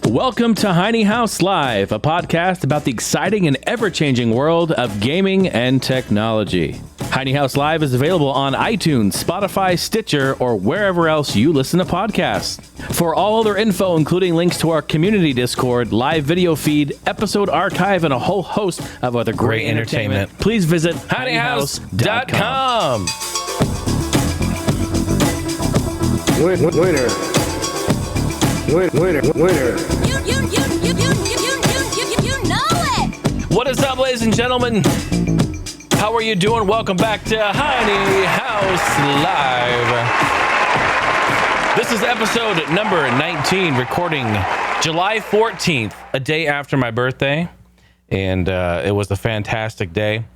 Welcome to Heine House Live, a podcast about the exciting and ever-changing world of gaming and technology. Heine House Live is available on iTunes, Spotify, Stitcher, or wherever else you listen to podcasts. For all other info, including links to our community Discord, live video feed, episode archive, and a whole host of other great entertainment, please visit HeineHouse.com. Winner. You know it! What is up, ladies and gentlemen? How are you doing? Welcome back to Heine House Live. This is episode number 19, recording July 14th, a day after my birthday. And it was a fantastic day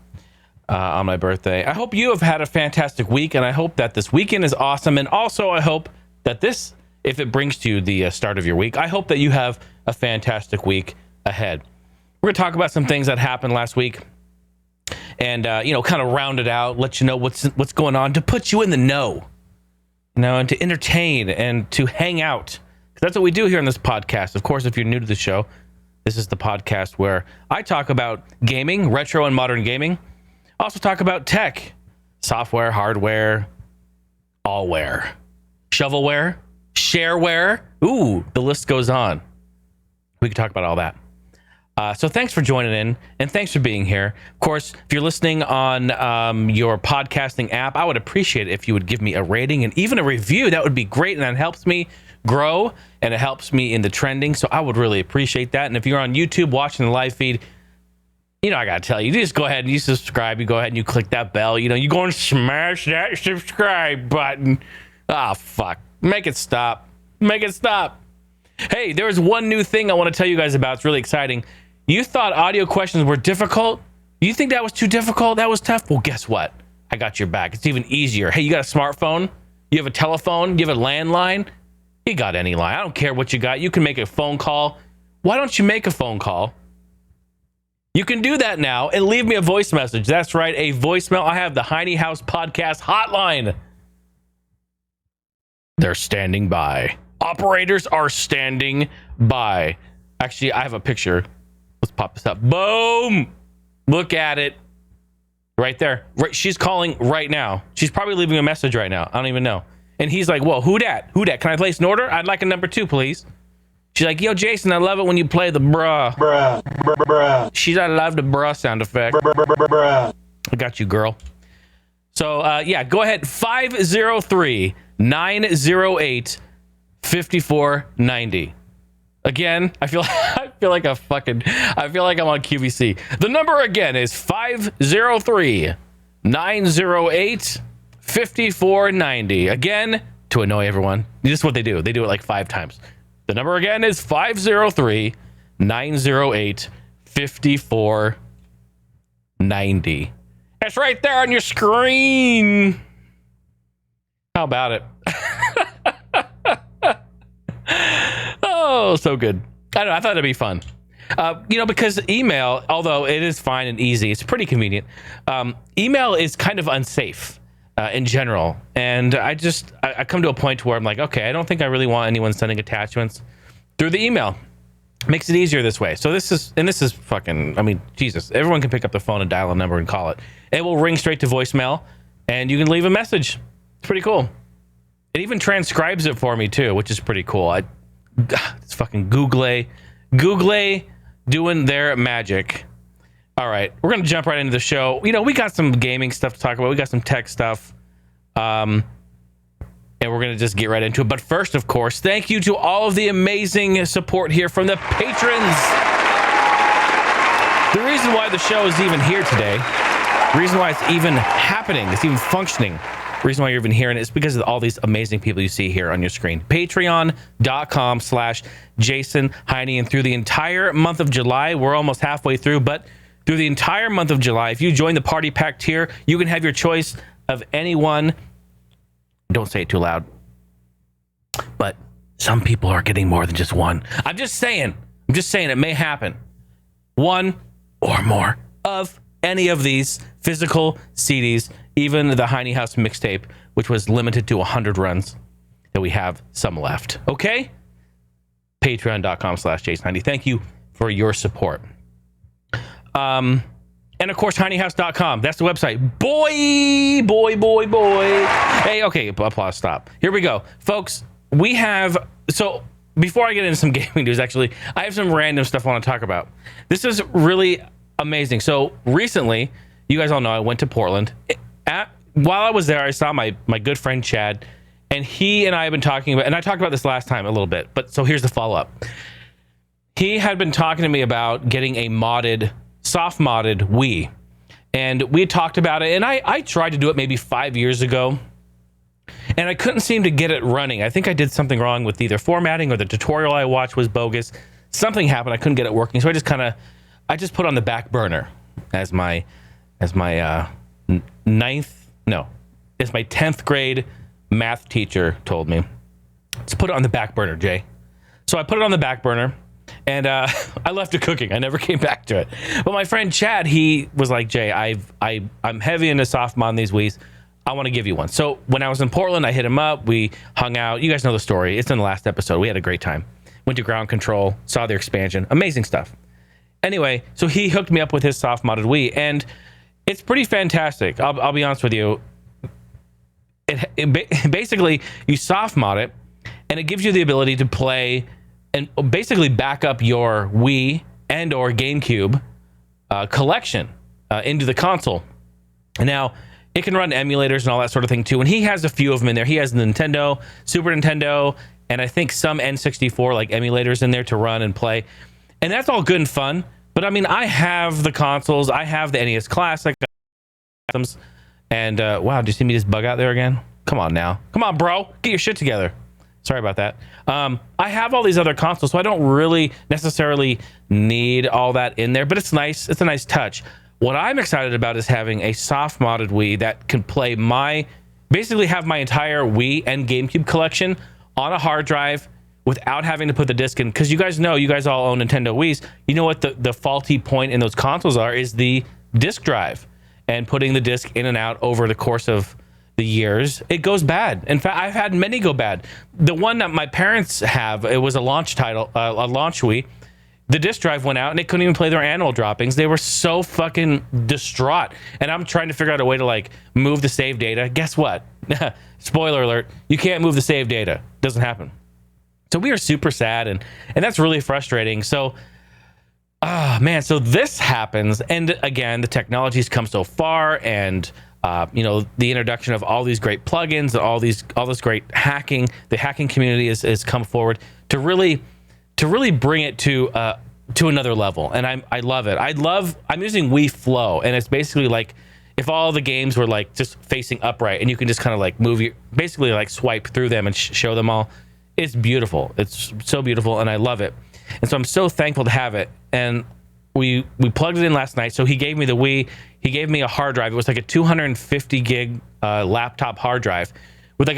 on my birthday. I hope you have had a fantastic week, and I hope that this weekend is awesome. And also, I hope that this, if it brings to you the start of your week, I hope that you have a fantastic week ahead. We're going to talk about some things that happened last week and, kind of round it out, let you know what's going on, to put you in the know, and to entertain and to hang out. 'Cause that's what we do here on this podcast. Of course, if you're new to the show, this is the podcast where I talk about gaming, retro and modern gaming. I also talk about tech, software, hardware, allware, shovelware, shareware. Ooh, the list goes on. We can talk about all that. So thanks for joining in, and thanks for being here. Of course, if you're listening on your podcasting app, I would appreciate it if you would give me a rating and even a review. That would be great, and that helps me grow, and it helps me in the trending, so I would really appreciate that. And if you're on YouTube watching the live feed, I got to tell you, just go ahead and you subscribe. You go ahead and you click that bell. You go and smash that subscribe button. Ah, fuck. Make it stop. Make it stop. Hey, there's one new thing I want to tell you guys about. It's really exciting. You thought audio questions were difficult? You think that was too difficult? That was tough? Well, guess what? I got your back. It's even easier. Hey, you got a smartphone? You have a telephone? You have a landline? You got any line. I don't care what you got. You can make a phone call. Why don't you make a phone call? You can do that now and leave me a voice message. That's right, a voicemail. I have the Heine House Podcast hotline. They're standing by. Operators are standing by. Actually, I have a picture. Let's pop this up. Boom! Look at it. Right there. Right, she's calling right now. She's probably leaving a message right now. I don't even know. And he's like, whoa, who dat? Who dat? Can I place an order? I'd like a number 2, please. She's like, yo, Jason, I love it when you play the bruh. Bruh. She's, I love the bruh sound effect. Bruh. I got you, girl. So, go ahead. 503-908-5490. Again, I feel like I'm on QVC. The number again is 503-908-5490. Again, to annoy everyone. This is what they do. They do it like 5 times. The number again is 503-908-5490. It's right there on your screen. How about it? Oh, so good. I don't know. I thought it'd be fun. Because email, although it is fine and easy, it's pretty convenient. Email is kind of unsafe in general. And I come to a point where I'm like, okay, I don't think I really want anyone sending attachments through the email. Makes it easier this way. So this is fucking, Jesus. Everyone can pick up the phone and dial a number and call it. It will ring straight to voicemail, and you can leave a message. It's pretty cool. It even transcribes it for me, too, which is pretty cool. It's fucking Google doing their magic. All right, we're going to jump right into the show. We got some gaming stuff to talk about. We got some tech stuff. And we're going to just get right into it. But first, of course, thank you to all of the amazing support here from the patrons. The reason why the show is even here today, the reason why it's even happening, it's even functioning, the reason why you're even hearing it is because of all these amazing people you see here on your screen. Patreon.com/Jason Heine. And through the entire month of July, we're almost halfway through, but through the entire month of July, if you join the Party Pack tier, you can have your choice of anyone. Don't say it too loud. But some people are getting more than just one. I'm just saying it may happen. One or more of any of these physical CDs, even the Heine House mixtape, which was limited to 100 runs, that we have some left. Okay? Patreon.com/Jace90. Thank you for your support. And of course, HeineHouse.com. That's the website. Boy. Hey, okay, applause, stop. Here we go. Folks, we have... So, before I get into some gaming news, actually, I have some random stuff I want to talk about. This is really amazing. So, recently, you guys all know I went to Portland. While I was there, I saw my good friend Chad, and he and I have been talking about... And I talked about this last time a little bit, but so here's the follow-up. He had been talking to me about getting a soft modded Wii, and we talked about it, and I tried to do it maybe 5 years ago, and I couldn't seem to get it running. I think I did something wrong with either formatting or the tutorial I watched was bogus. Something happened. I couldn't get it working, so I just put it on the back burner as my 10th grade math teacher told me. Let's put it on the back burner, Jay. So I put it on the back burner. And I left it cooking. I never came back to it. But my friend Chad, he was like, Jay, I'm heavy into soft mod these Wiis. I want to give you one. So when I was in Portland, I hit him up. We hung out. You guys know the story. It's in the last episode. We had a great time. Went to Ground Control, saw their expansion. Amazing stuff. Anyway, so he hooked me up with his soft modded Wii, and it's pretty fantastic. I'll be honest with you. Basically, you soft mod it, and it gives you the ability to play and basically back up your Wii and or GameCube collection into the console. And now it can run emulators and all that sort of thing too. And he has a few of them in there. He has Nintendo, Super Nintendo, and I think some N64 like emulators in there to run and play. And that's all good and fun. But I mean, I have the consoles. I have the NES Classic. And wow, did you see me just bug out there again? Come on now. Come on, bro. Get your shit together. Sorry about that. I have all these other consoles, so I don't really necessarily need all that in there, but it's nice. It's a nice touch. What I'm excited about is having a soft modded Wii that can play basically have my entire Wii and GameCube collection on a hard drive without having to put the disc in. Because you guys all own Nintendo Wiis. You know what the faulty point in those consoles is the disc drive, and putting the disc in and out over the course of the years, it goes bad. In fact, I've had many go bad. The one that my parents have, it was a launch Wii. The disc drive went out and they couldn't even play their annual droppings. They were so fucking distraught. And I'm trying to figure out a way to like move the save data. Guess what? Spoiler alert, you can't move the save data. Doesn't happen. So we are super sad, and that's really frustrating. So man, so this happens, and again, the technology's come so far, and the introduction of all these great plugins, all this great hacking, the hacking community has come forward to really bring it to another level, and I love it. I'm using Wii Flow, and it's basically like if all the games were like just facing upright, and you can just kind of like basically like swipe through them and show them all. It's beautiful. It's so beautiful, and I love it. And so I'm so thankful to have it. And we plugged it in last night. So he gave me the Wii. He gave me a hard drive. It was like a 250 gig laptop hard drive with like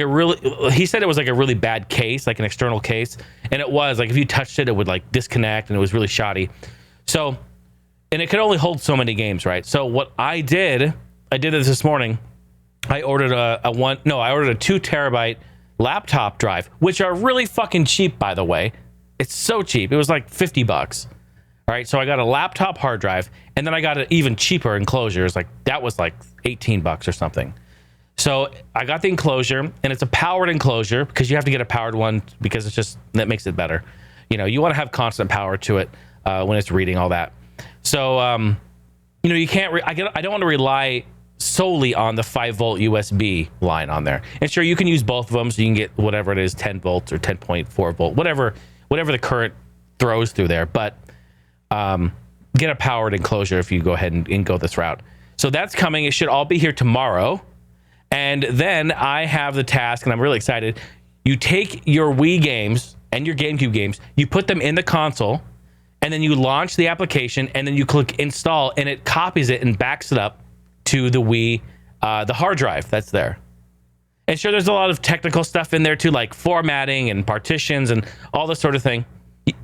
he said it was like a really bad case, like an external case. And it was like, if you touched it, it would like disconnect, and it was really shoddy. So, and it could only hold so many games, right? So what I did this morning. I ordered I ordered a 2 terabyte laptop drive, which are really fucking cheap, by the way. It's so cheap. It was like $50. All right, so I got a laptop hard drive, and then I got an even cheaper enclosure. It's like that was like $18 or something. So I got the enclosure, and it's a powered enclosure because you have to get a powered one because it's just that makes it better. You want to have constant power to it when it's reading all that. So you can't. I don't want to rely solely on the 5-volt USB line on there. And sure, you can use both of them, so you can get whatever it is, 10 volts or 10.4 volt, whatever the current throws through there. But get a powered enclosure if you go ahead and go this route. So that's coming. It should all be here tomorrow. And then I have the task, and I'm really excited. You take your Wii games and your GameCube games, you put them in the console, and then you launch the application, and then you click install, and it copies it and backs it up to the Wii, the hard drive that's there. And sure, there's a lot of technical stuff in there too, like formatting and partitions and all this sort of thing.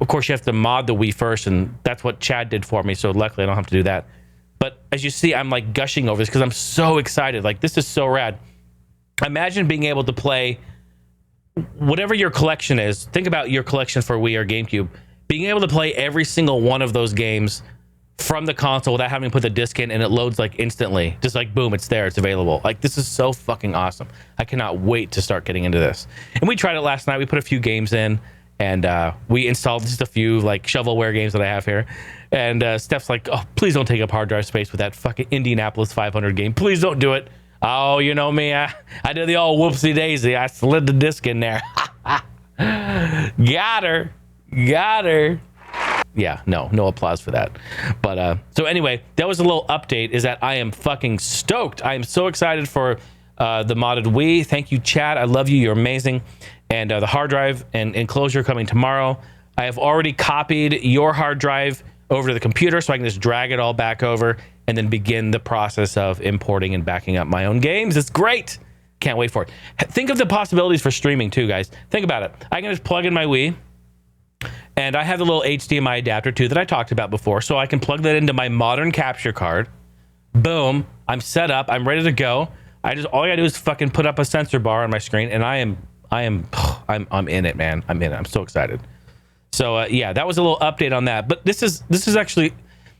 Of course, you have to mod the Wii first, and that's what Chad did for me, so luckily I don't have to do that. But as you see, I'm like gushing over this because I'm so excited. Like, this is so rad. Imagine being able to play whatever your collection is, think about your collection for Wii or GameCube. Being able to play every single one of those games from the console without having to put the disc in, and it loads like instantly. Just like, boom, it's there, it's available. Like, this is so fucking awesome. I cannot wait to start getting into this. And we tried it last night. We put a few games in, and we installed just a few like shovelware games that I have here. And Steph's like, oh, please don't take up hard drive space with that fucking Indianapolis 500 game. Please don't do it. Oh, you know me. I did the old whoopsie daisy. I slid the disc in there. Got her. Yeah, no applause for that. But so anyway, that was a little update, is that I am fucking stoked. I am so excited for the modded Wii. Thank you, Chad. I love you. You're amazing. And the hard drive and enclosure coming tomorrow. I have already copied your hard drive over to the computer so I can just drag it all back over and then begin the process of importing and backing up my own games. It's great. Can't wait for it. Think of the possibilities for streaming too, guys. Think about it. I can just plug in my Wii, and I have the little HDMI adapter too that I talked about before, so I can plug that into my modern capture card. Boom, I'm set up. I'm ready to go. All I gotta do is fucking put up a sensor bar on my screen, and I'm in it, man. I'm in it. I'm so excited. So yeah, that was a little update on that. But this is actually,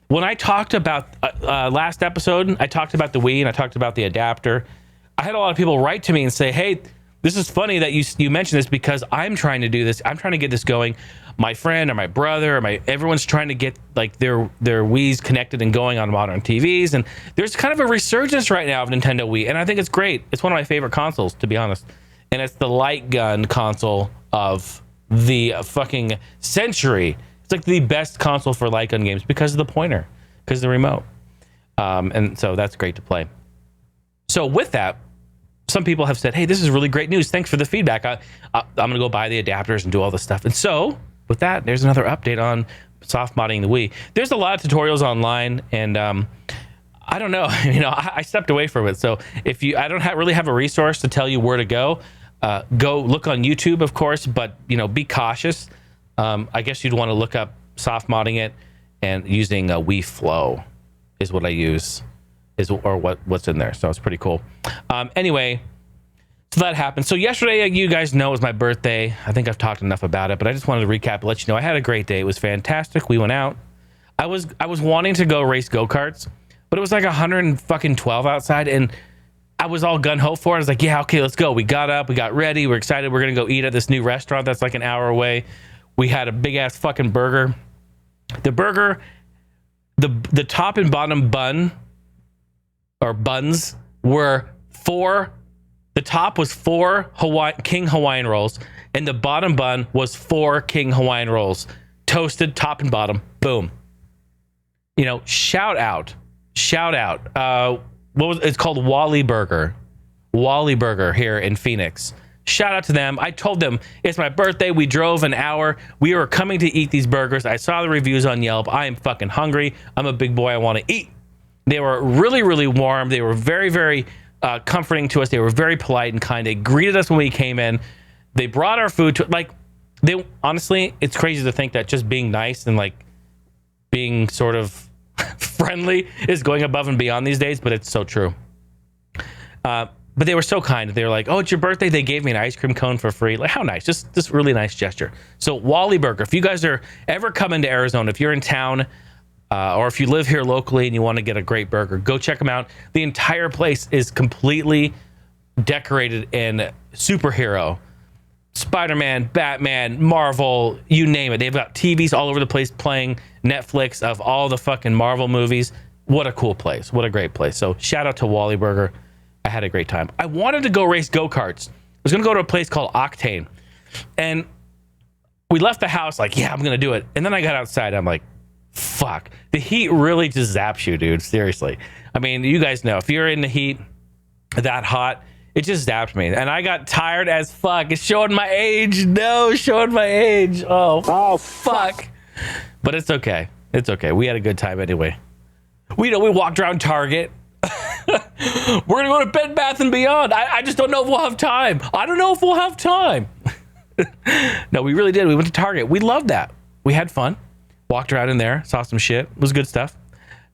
when I talked about last episode, I talked about the Wii and I talked about the adapter. I had a lot of people write to me and say, hey, this is funny that you mentioned this, because I'm trying to do this. I'm trying to get this going. My friend or my brother or everyone's trying to get like their Wii's connected and going on modern TVs. And there's kind of a resurgence right now of Nintendo Wii. And I think it's great. It's one of my favorite consoles, to be honest. And it's the light gun console of the fucking century. It's like the best console for light gun games because of the pointer, because of the remote. And so that's great to play. So with that, some people have said, hey, this is really great news. Thanks for the feedback. I'm going to go buy the adapters and do all this stuff. And so with that, there's another update on soft modding the Wii. There's a lot of tutorials online, and I don't know, I stepped away from it. So if I don't really have a resource to tell you where to go look on YouTube, of course, but be cautious. I guess you'd want to look up soft modding it, and using a Wii Flow is what I use, what's in there. So it's pretty cool. Anyway, so that happened. So yesterday, you guys know, was my birthday. I think I've talked enough about it, but I just wanted to recap and let you know I had a great day. It was fantastic. We went out. I was wanting to go race go-karts, but it was like 112 outside, and I was all gun-ho for it. I was like, yeah, okay, let's go. We got up, we got ready, we're excited. We're going to go eat at this new restaurant that's like an hour away. We had a big-ass fucking burger. The burger, the top and bottom bun, or buns, were the top was 4 King Hawaiian rolls, and the bottom bun was 4 King Hawaiian rolls. Toasted, top and bottom. Boom. Shout out. It's called Wally Burger here in Phoenix. Shout out to them. I told them it's my birthday. We drove an hour. We were coming to eat these burgers. I saw the reviews on Yelp. I am fucking hungry. I'm a big boy. I want to eat. They were really, really warm. They were very, very comforting to us. They were very polite and kind. They greeted us when we came in. They brought our food to honestly, it's crazy to think that just being nice and like being sort of friendly is going above and beyond these days, but it's so true. But they were so kind. They were like, oh, it's your birthday. They gave me an ice cream cone for free. Like, how nice. Just this really nice gesture. So Wally Burger, if you guys are ever coming to Arizona, if you're in town, or if you live here locally and you want to get a great burger, go check them out. The entire place is completely decorated in superhero. Spider-Man, Batman, Marvel, you name it. They've got TVs all over the place playing Netflix of all the fucking Marvel movies. What a cool place. What a great place. So shout out to Wally Burger. I had a great time. I wanted to go race go-karts. I was going to go to a place called Octane. And we left the house like, yeah, I'm going to do it. And then I got outside. I'm like, fuck. The heat really just zaps you, dude. Seriously. I mean, you guys know, if you're in the heat that hot, it just zapped me. And I got tired as fuck. It's showing my age. No, showing my age. Oh fuck. But it's okay. It's okay. We had a good time anyway. We walked around Target. We're going to go to Bed Bath & Beyond. I just don't know if we'll have time. I don't know if we'll have time. No, we really did. We went to Target. We loved that. We had fun. Walked around in there. Saw some shit. It was good stuff.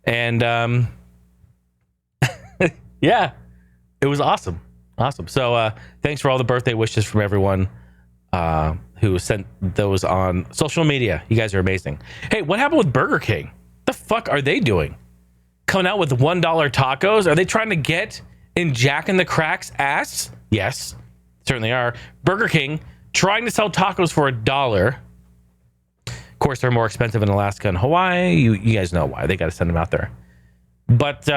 And yeah, it was awesome. Awesome. So thanks for all the birthday wishes from everyone. who sent those on social media. You guys are amazing. Hey, what happened with Burger King? The fuck are they doing? Coming out with $1 tacos? Are they trying to get in Jack in the Crack's ass? Yes, certainly are. Burger King trying to sell tacos for $1. Of course, they're more expensive in Alaska and Hawaii. You guys know why. They got to send them out there. But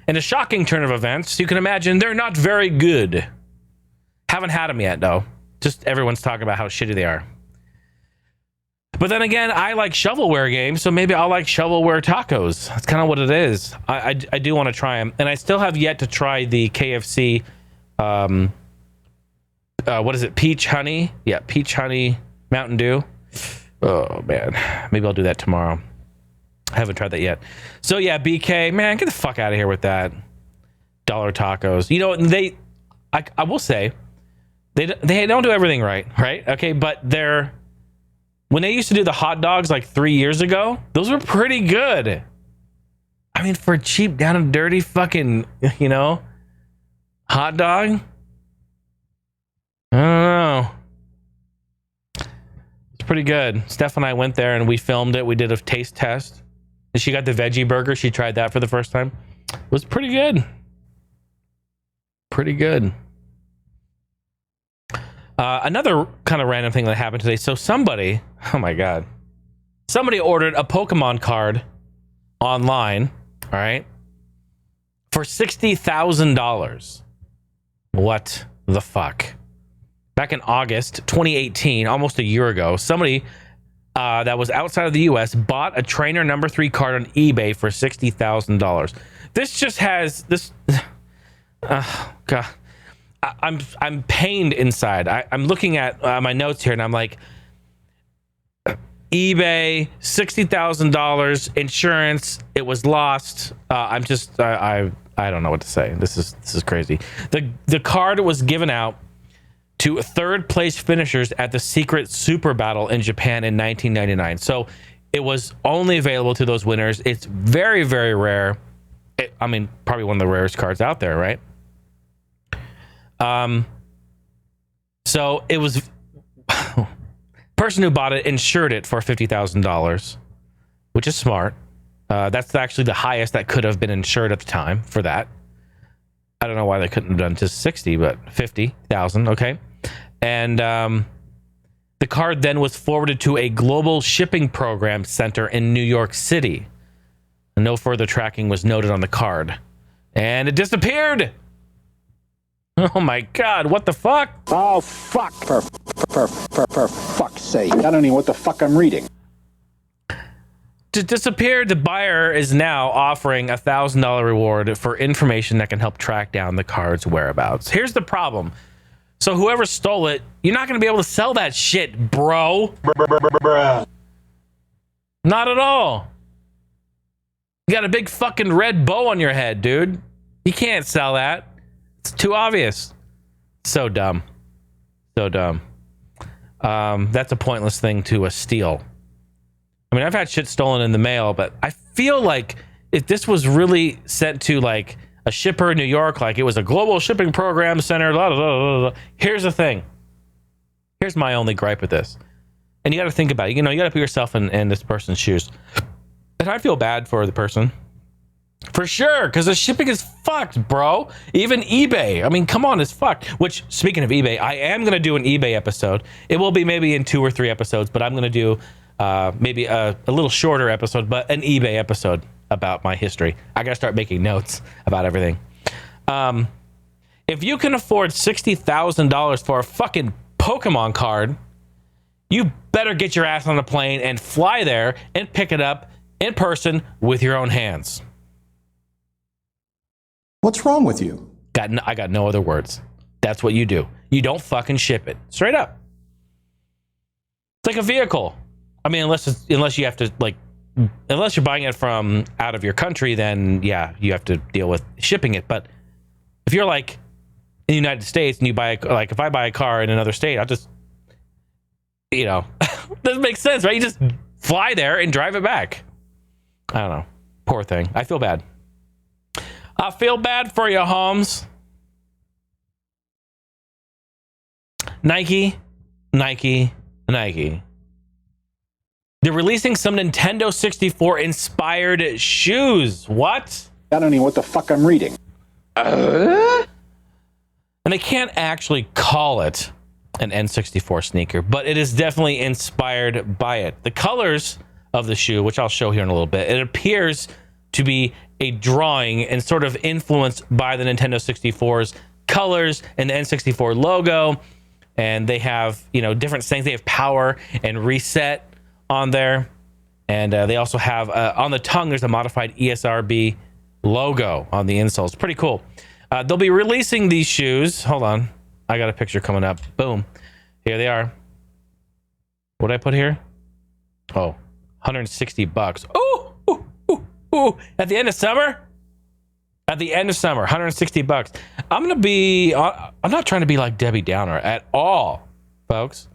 in a shocking turn of events, you can imagine they're not very good. Haven't had them yet, though. Just everyone's talking about how shitty they are. But then again, I like shovelware games, so maybe I'll like shovelware tacos. That's kind of what it is. I do want to try them. And I still have yet to try the KFC, what is it, Peach Honey? Yeah, Peach Honey Mountain Dew. Oh, man. Maybe I'll do that tomorrow. I haven't tried that yet. So, yeah, BK, man, get the fuck out of here with that. Dollar tacos. You know, I will say, they don't do everything right? Okay, but when they used to do the hot dogs like 3 years ago, those were pretty good. I mean, for a cheap, down and dirty fucking, hot dog, I don't know. It's pretty good. Steph and I went there and we filmed it. We did a taste test. And she got the veggie burger. She tried that for the first time. It was pretty good. Pretty good. Another kind of random thing that happened today. So somebody, oh my God, somebody ordered a Pokemon card online, all right, for $60,000. What the fuck? Back in August 2018, almost a year ago, somebody that was outside of the U.S. bought a trainer number 3 card on eBay for $60,000. This just has this. God. I'm pained inside. I'm looking at my notes here and I'm like, eBay, $60,000, insurance, it was lost. I don't know what to say. This is crazy. The card was given out to third place finishers at the Secret Super Battle in Japan in 1999. So it was only available to those winners. It's very, very rare. Probably one of the rarest cards out there, right? So it was person who bought it insured it for $50,000, which is smart. That's actually the highest that could have been insured at the time for that. I don't know why they couldn't have done just 60, but 50,000. Okay. And, the card then was forwarded to a global shipping program center in New York City. And no further tracking was noted on the card, and it disappeared. Oh my God, what the fuck? Oh, fuck. For fuck's sake. I don't even know what the fuck I'm reading. Disappeared. The buyer is now offering a $1,000 reward for information that can help track down the card's whereabouts. Here's the problem. So whoever stole it, you're not going to be able to sell that shit, bro. Not at all. You got a big fucking red bow on your head, dude. You can't sell that. It's too obvious. So dumb. So dumb. That's a pointless thing to steal. I mean, I've had shit stolen in the mail, but I feel like if this was really sent to like a shipper in New York, like it was a global shipping program center, blah, blah, blah, blah. Here's the thing. Here's my only gripe with this. And you got to think about it. You got to put yourself in this person's shoes. And I feel bad for the person. For sure, because the shipping is fucked, bro. Even eBay. I mean, come on, it's fucked. Which, speaking of eBay, I am going to do an eBay episode. It will be maybe in 2 or 3 episodes, but I'm going to do maybe a little shorter episode, but an eBay episode about my history. I got to start making notes about everything. If you can afford $60,000 for a fucking Pokemon card, you better get your ass on a plane and fly there and pick it up in person with your own hands. What's wrong with you? I got no other words. That's what you do. You don't fucking ship it. Straight up. It's like a vehicle. I mean, unless you have to, like, unless you're buying it from out of your country, then yeah, you have to deal with shipping it. But if you're like in the United States and you buy if I buy a car in another state, I'll just, doesn't make sense, right? You just fly there and drive it back. I don't know. Poor thing. I feel bad. I feel bad for you, Holmes. Nike. They're releasing some Nintendo 64 inspired shoes. What? I don't know what the fuck I'm reading. And they can't actually call it an N64 sneaker, but it is definitely inspired by it. The colors of the shoe, which I'll show here in a little bit, it appears to be a drawing and sort of influenced by the Nintendo 64's colors and the N64 logo. And they have, different things. They have power and reset on there. And they also have, on the tongue, there's a modified ESRB logo on the insoles. Pretty cool. They'll be releasing these shoes. Hold on. I got a picture coming up. Boom. Here they are. What did I put here? Oh, $160. Ooh. At the end of summer? At the end of summer, $160. I'm not trying to be like Debbie Downer at all, folks.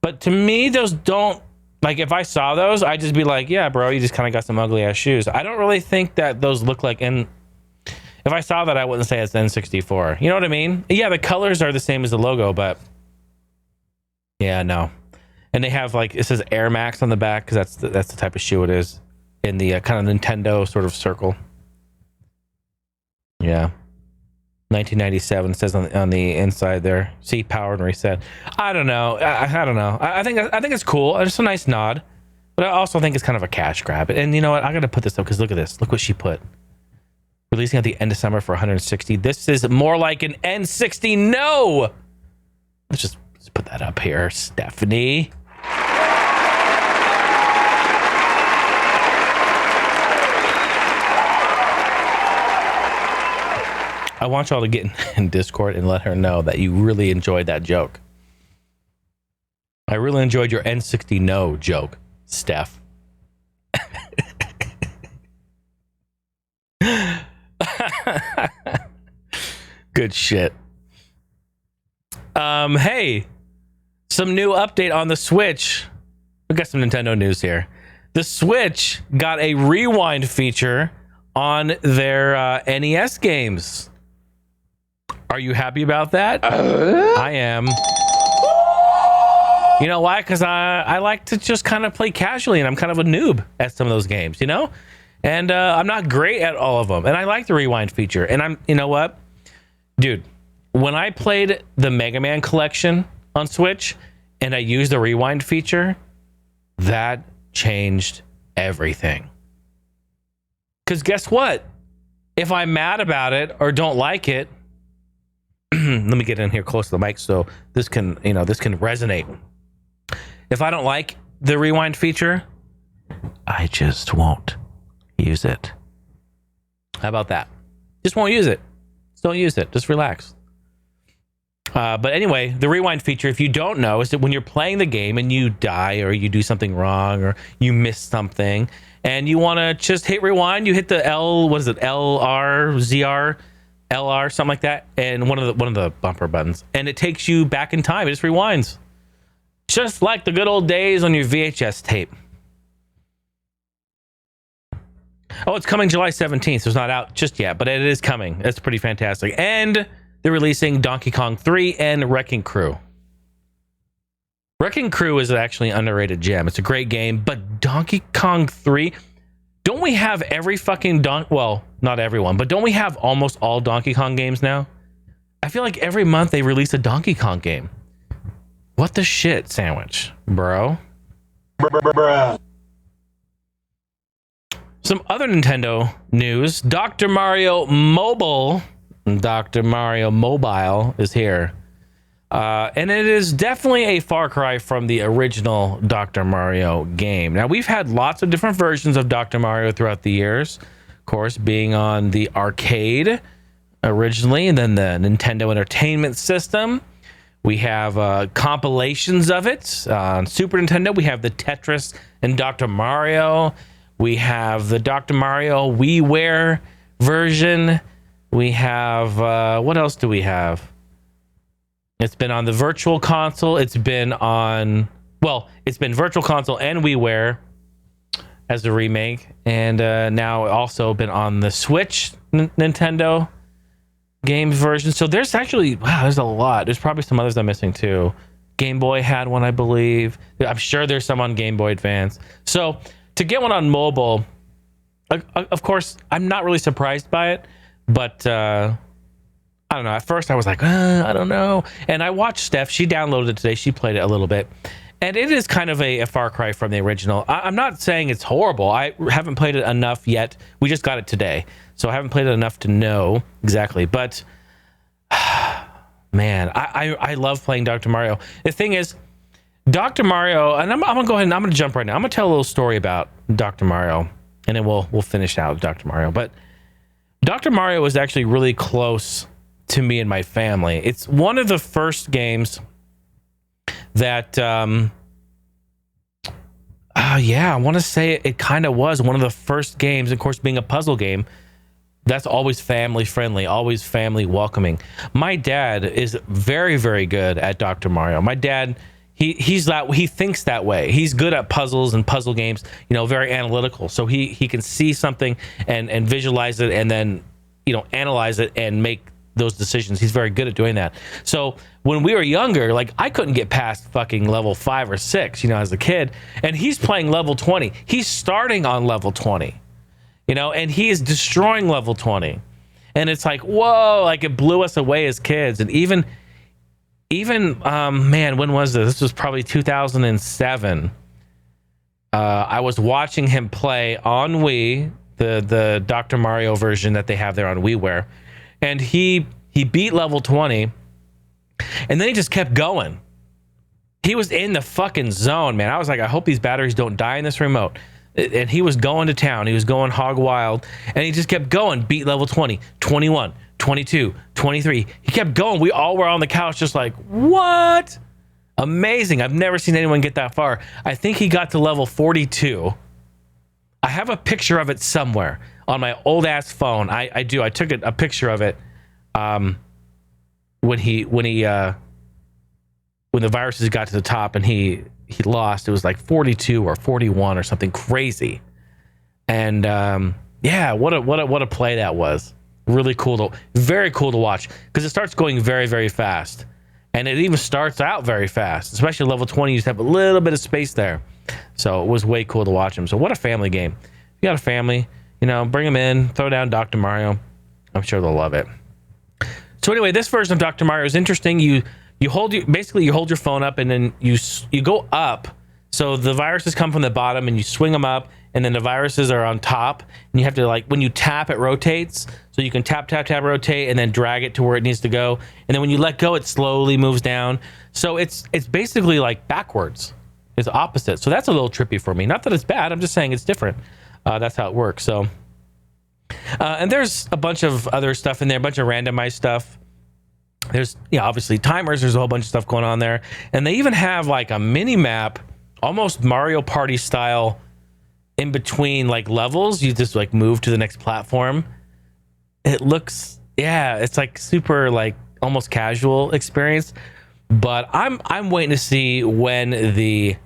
But to me, those don't, like, if I saw those, I'd just be like, yeah, bro, you just kind of got some ugly ass shoes. I don't really think that those look like, and if I saw that, I wouldn't say it's N64. You know what I mean? Yeah, the colors are the same as the logo, but yeah, no. And they have, like, it says Air Max on the back because that's the type of shoe it is in the kind of Nintendo sort of circle. Yeah. 1997 says on the inside there. See, powered and reset. I don't know. I don't know. I think it's cool. It's a nice nod, but I also think it's kind of a cash grab. And you know what? I got to put this up because look at this. Look what she put. Releasing at the end of summer for $160. This is more like an N60. No. Let's put that up here, Stephanie. I want y'all to get in Discord and let her know that you really enjoyed that joke. I really enjoyed your N60 no joke, Steph. Good shit. Hey, some new update on the Switch. We got some Nintendo news here. The Switch got a rewind feature on their NES games. Are you happy about that? I am. You know why? Because I like to just kind of play casually, and I'm kind of a noob at some of those games, And I'm not great at all of them. And I like the rewind feature. And you know what? Dude, when I played the Mega Man collection on Switch and I used the rewind feature, that changed everything. Because guess what? If I'm mad about it or don't like it, let me get in here close to the mic so this can resonate. If I don't like the rewind feature, I just won't use it. How about that? Just won't use it. Just don't use it. Just relax. But anyway, the rewind feature, if you don't know, is that when you're playing the game and you die or you do something wrong or you miss something and you want to just hit rewind, you hit the LR, ZR, LR, something like that, and one of the bumper buttons, and it takes you back in time. It just rewinds, just like the good old days on your VHS tape. Oh, it's coming July 17th, so it's not out just yet, but it is coming. That's pretty fantastic. And they're releasing Donkey Kong 3 and Wrecking Crew. Wrecking Crew is actually an underrated gem. It's a great game, but Donkey Kong 3, don't we have every fucking well, not everyone, but don't we have almost all Donkey Kong games now? I feel like every month they release a Donkey Kong game. What the shit, Sandwich, bro? Bruh. Some other Nintendo news. Dr. Mario Mobile is here. And it is definitely a far cry from the original Dr. Mario game. Now, we've had lots of different versions of Dr. Mario throughout the years. Of course, being on the arcade originally, and then the Nintendo Entertainment System. We have compilations of it. On Super Nintendo, we have the Tetris and Dr. Mario. We have the Dr. Mario WiiWare version. We have, what else do we have? It's been on the Virtual Console. It's been Virtual Console and WiiWare as a remake. And now also been on the Switch Nintendo. games version. So there's actually, wow, there's a lot. There's probably some others I'm missing too. Game Boy had one, I believe. I'm sure there's some on Game Boy Advance. So to get one on mobile, of course, I'm not really surprised by it, but I don't know. At first, I was like, I don't know. And I watched Steph. She downloaded it today. She played it a little bit. And it is kind of a far cry from the original. I'm not saying it's horrible. I haven't played it enough yet. We just got it today. So I haven't played it enough to know exactly. But, man, I love playing Dr. Mario. The thing is, Dr. Mario, and I'm going to go ahead and I'm going to jump right now. I'm going to tell a little story about Dr. Mario, and then we'll finish out with Dr. Mario. But Dr. Mario was actually really close to me and my family. It's one of the first games that I want to say it kind of was one of the first games, of course, being a puzzle game, that's always family friendly, always family welcoming. My dad is very, very good at Dr. Mario. My dad, he thinks that way. He's good at puzzles and puzzle games, very analytical. So he can see something and visualize it and then, analyze it and make those decisions. He's very good at doing that. So when we were younger, like I couldn't get past fucking level 5 or 6, as a kid, and he's playing level 20. He's starting on level 20, and he is destroying level 20. And it's like, whoa, like it blew us away as kids. And even man, when was this? This was probably 2007. I was watching him play on Wii, the Dr. Mario version that they have there on WiiWare. And he beat level 20, and then he just kept going. He was in the fucking zone, man. I was like, I hope these batteries don't die in this remote. And he was going to town. He was going hog wild, and he just kept going. Beat level 20, 21, 22, 23. He kept going. We all were on the couch just like, what? Amazing. I've never seen anyone get that far. I think he got to level 42. I have a picture of it somewhere on my old ass phone. I do. I took a picture of it when the viruses got to the top and he lost. It was like 42 or 41 or something crazy. And what a play that was. Really cool very cool to watch, because it starts going very, very fast. And it even starts out very fast, especially level 20. You just have a little bit of space there. So it was way cool to watch him. So what a family game. If you got a family, bring them in, throw down Dr. Mario. I'm sure they'll love it. So anyway, this version of Dr. Mario is interesting. You hold your phone up, and then you go up. So the viruses come from the bottom, and you swing them up, and then the viruses are on top. And you have to, when you tap, it rotates. So you can tap, rotate, and then drag it to where it needs to go. And then when you let go, it slowly moves down. So it's basically like backwards. It's opposite. So that's a little trippy for me. Not that it's bad. I'm just saying it's different. That's how it works. So, and there's a bunch of other stuff in there, a bunch of randomized stuff. There's, obviously timers. There's a whole bunch of stuff going on there. And they even have like a mini map, almost Mario Party style, in between like levels. You just like move to the next platform. It looks, it's like super like almost casual experience. But I'm waiting to see when the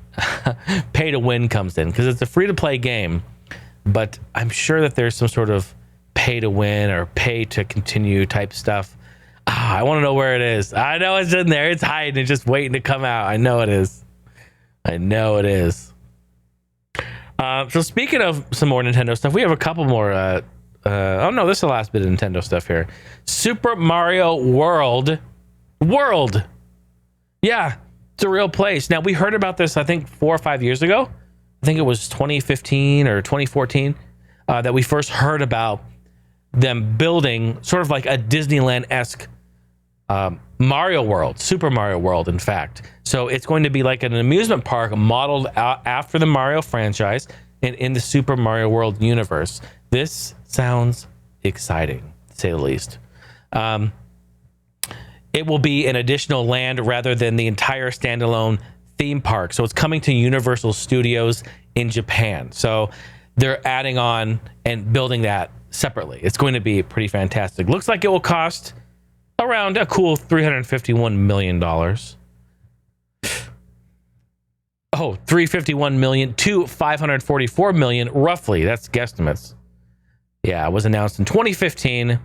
pay to win comes in, because it's a free to play game. But I'm sure that there's some sort of pay to win or pay to continue type stuff. I want to know where it is. I know it's in there. It's hiding and just waiting to come out. I know it is. So speaking of some more Nintendo stuff, we have a couple more. This is the last bit of Nintendo stuff here. Super Mario World. Yeah, it's a real place. Now, we heard about this, I think, 4 or 5 years ago. I think it was 2015 or 2014 that we first heard about them building sort of like a Disneyland-esque Mario World, Super Mario World, in fact. So it's going to be like an amusement park modeled after the Mario franchise and in the Super Mario World universe. This sounds exciting, to say the least. It will be an additional land rather than the entire standalone theme park. So it's coming to Universal Studios in Japan. So they're adding on and building that separately. It's going to be pretty fantastic. Looks like it will cost around a cool $351 million. $351 million to $544 million, roughly. That's guesstimates. Yeah, it was announced in 2015.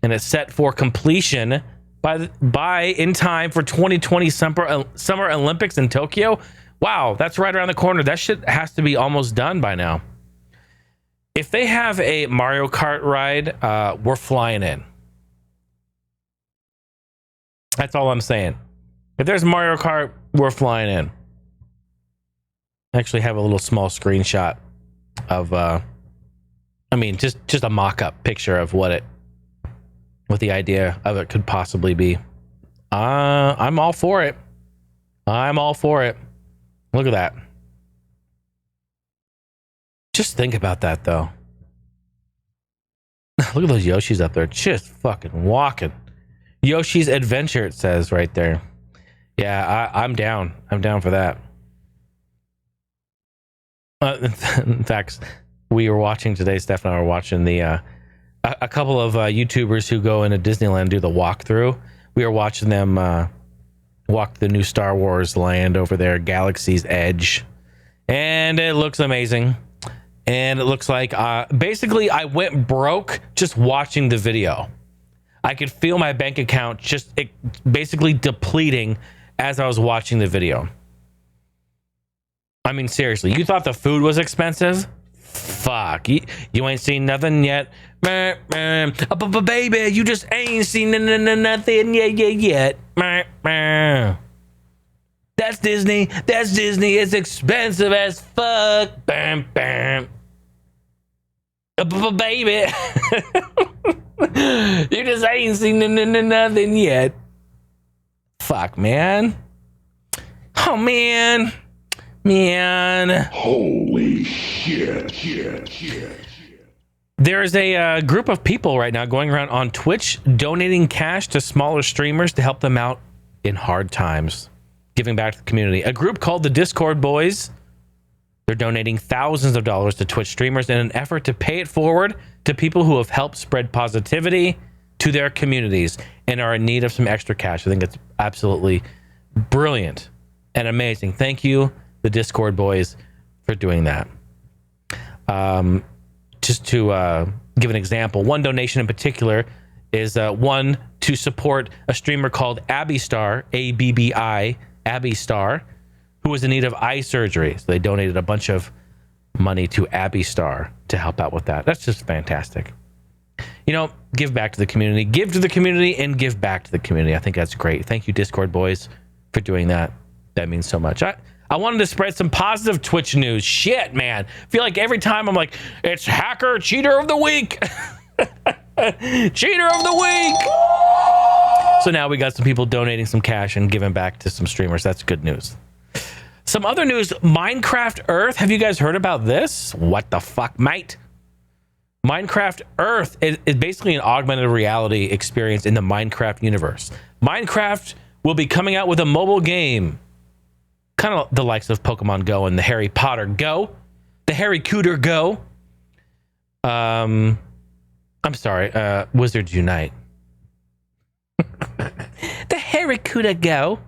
and it's set for completion by in time for 2020 Summer Olympics in Tokyo. Wow, that's right around the corner. That shit has to be almost done by now. If they have a Mario Kart ride, we're flying in. That's all I'm saying. If there's Mario Kart, we're flying in. I actually have a little small screenshot of, just a mock-up picture of what the idea of it could possibly be. I'm all for it. I'm all for it. Look at that. Just think about that, though. Look at those Yoshis up there, just fucking walking. Yoshi's Adventure, it says right there. Yeah, I'm down. I'm down for that. In fact, we were watching today, Steph and I were watching a couple of YouTubers who go into Disneyland do the walkthrough. We were watching them walk the new Star Wars land over there, Galaxy's Edge. And it looks amazing. And it looks like, basically, I went broke just watching the video. I could feel my bank account basically depleting as I was watching the video. I mean, seriously, you thought the food was expensive? Fuck, you ain't seen nothing yet. Baby, you just ain't seen nothing yet. That's Disney. That's Disney. It's expensive as fuck. Bam, bam. Baby, you just ain't seen nothing yet. Fuck, man. Oh, man. Holy shit. There's a group of people right now going around on Twitch donating cash to smaller streamers to help them out in hard times, giving back to the community. A group called the Discord Boys, they're donating thousands of dollars to Twitch streamers in an effort to pay it forward to people who have helped spread positivity to their communities and are in need of some extra cash. I think it's absolutely brilliant and amazing. Thank you, the Discord Boys, for doing that. Just to give an example, one donation in particular is one to support a streamer called Abby Star, ABBI, Abby Star, who was in need of eye surgery. So they donated a bunch of money to Abby Star to help out with that. That's just fantastic. You know, give back to the community, give to the community, and give back to the community. I think that's great. Thank you, Discord Boys, for doing that. That means so much. I wanted to spread some positive Twitch news. Shit, man. I feel like every time I'm like, it's Hacker Cheater of the Week. Cheater of the Week. So now we got some people donating some cash and giving back to some streamers. That's good news. Some other news, Minecraft Earth. Have you guys heard about this? What the fuck, mate? Minecraft Earth is basically an augmented reality experience in the Minecraft universe. Minecraft will be coming out with a mobile game, kind of the likes of Pokemon Go and the Harry Potter Go, the Harry Cooter Go. I'm sorry, Wizards Unite. The Harry Cooter Go.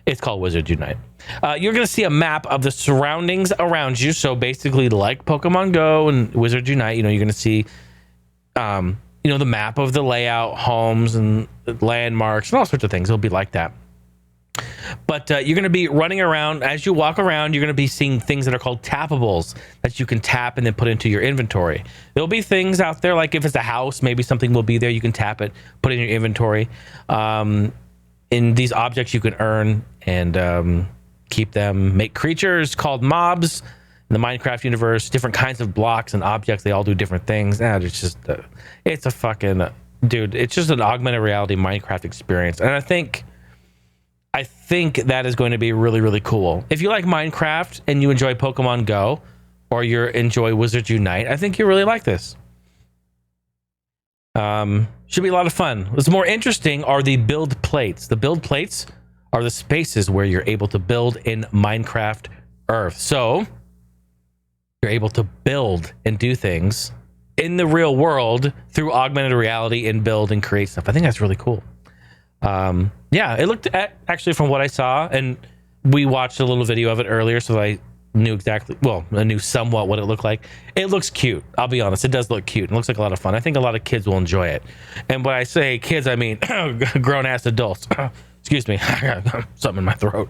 It's called Wizards Unite. You're going to see a map of the surroundings around you. So basically, like Pokemon Go and Wizards Unite, you're going to see, the map of the layout, homes and landmarks and all sorts of things. It'll be like that. But you're going to be running around. As you walk around, you're going to be seeing things that are called tappables that you can tap and then put into your inventory. There'll be things out there, like if it's a house, maybe something will be there. You can tap it, put it in your inventory. In these objects, you can earn and keep them, make creatures called mobs in the Minecraft universe, different kinds of blocks and objects. They all do different things. It's just, it's a fucking, dude, it's just an augmented reality Minecraft experience. And I think that is going to be really, really cool. If you like Minecraft and you enjoy Pokemon Go or you enjoy Wizards Unite, I think you really like this. Should be a lot of fun. What's more interesting are the build plates. The build plates are the spaces where you're able to build in Minecraft Earth. So you're able to build and do things in the real world through augmented reality and build and create stuff. I think that's really cool. It looked actually, from what I saw, and we watched a little video of it earlier, so I knew somewhat what it looked like. It looks cute. I'll be honest. It does look cute. It looks like a lot of fun. I think a lot of kids will enjoy it. And when I say kids, I mean grown ass adults. Excuse me. I got something in my throat.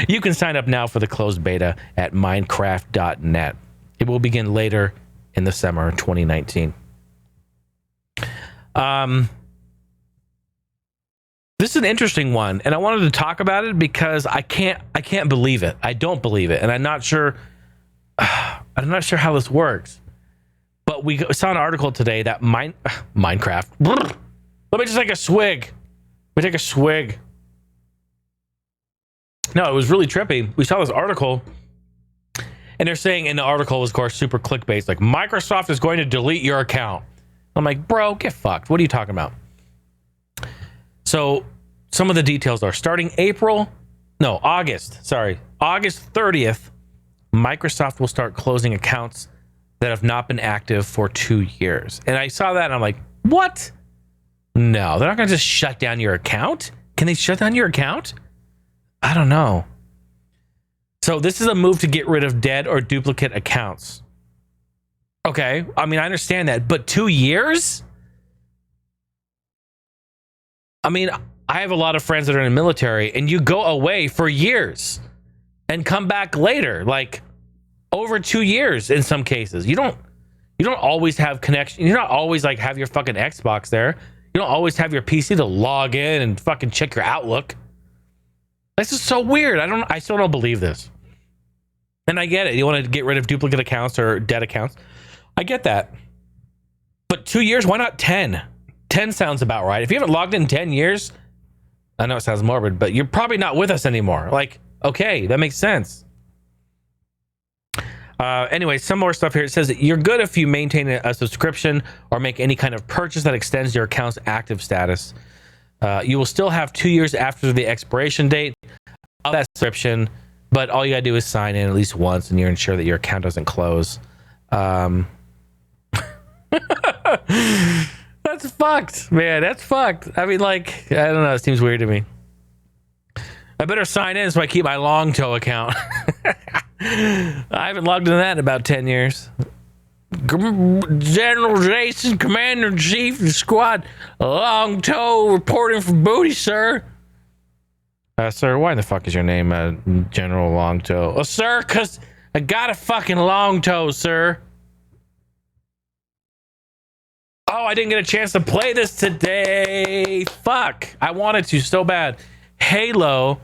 You can sign up now for the closed beta at Minecraft.net. It will begin later in the summer 2019. This is an interesting one, and I wanted to talk about it because I can't believe it. I don't believe it, and I'm not sure how this works. But we saw an article today that Minecraft. Let me just take a swig. Let me take a swig. No, it was really trippy. We saw this article, and they're saying in the article, of course, super clickbait. It's like, Microsoft is going to delete your account. I'm like, bro, get fucked. What are you talking about? So some of the details are starting August 30th, Microsoft will start closing accounts that have not been active for 2 years. And I saw that and I'm like, what? No, they're not going to just shut down your account. Can they shut down your account? I don't know. So this is a move to get rid of dead or duplicate accounts. Okay, I mean, I understand that, but 2 years? I mean, I have a lot of friends that are in the military, and you go away for years and come back later, like over 2 years in some cases. You don't always have connection. You're not always like have your fucking Xbox there. You don't always have your PC to log in and fucking check your Outlook. This is so weird. I still don't believe this. And I get it. You want to get rid of duplicate accounts or dead accounts. I get that. But 2 years, why not 10? 10 sounds about right. If you haven't logged in 10 years, I know it sounds morbid, but you're probably not with us anymore. Like, okay, that makes sense. Anyway, some more stuff here. It says that you're good if you maintain a subscription or make any kind of purchase that extends your account's active status. You will still have 2 years after the expiration date of that subscription, but all you gotta do is sign in at least once and you're ensured that your account doesn't close. That's fucked, man. That's fucked. I mean, like, I don't know. It seems weird to me. I better sign in so I keep my long toe account. I haven't logged into that in about 10 years. General Jason, Commander-in-Chief of the squad. Long toe reporting for booty, sir. Sir, why the fuck is your name General Long Toe? Oh, sir, because I got a fucking long toe, sir. Oh, I didn't get a chance to play this today. Fuck. I wanted to so bad. Halo.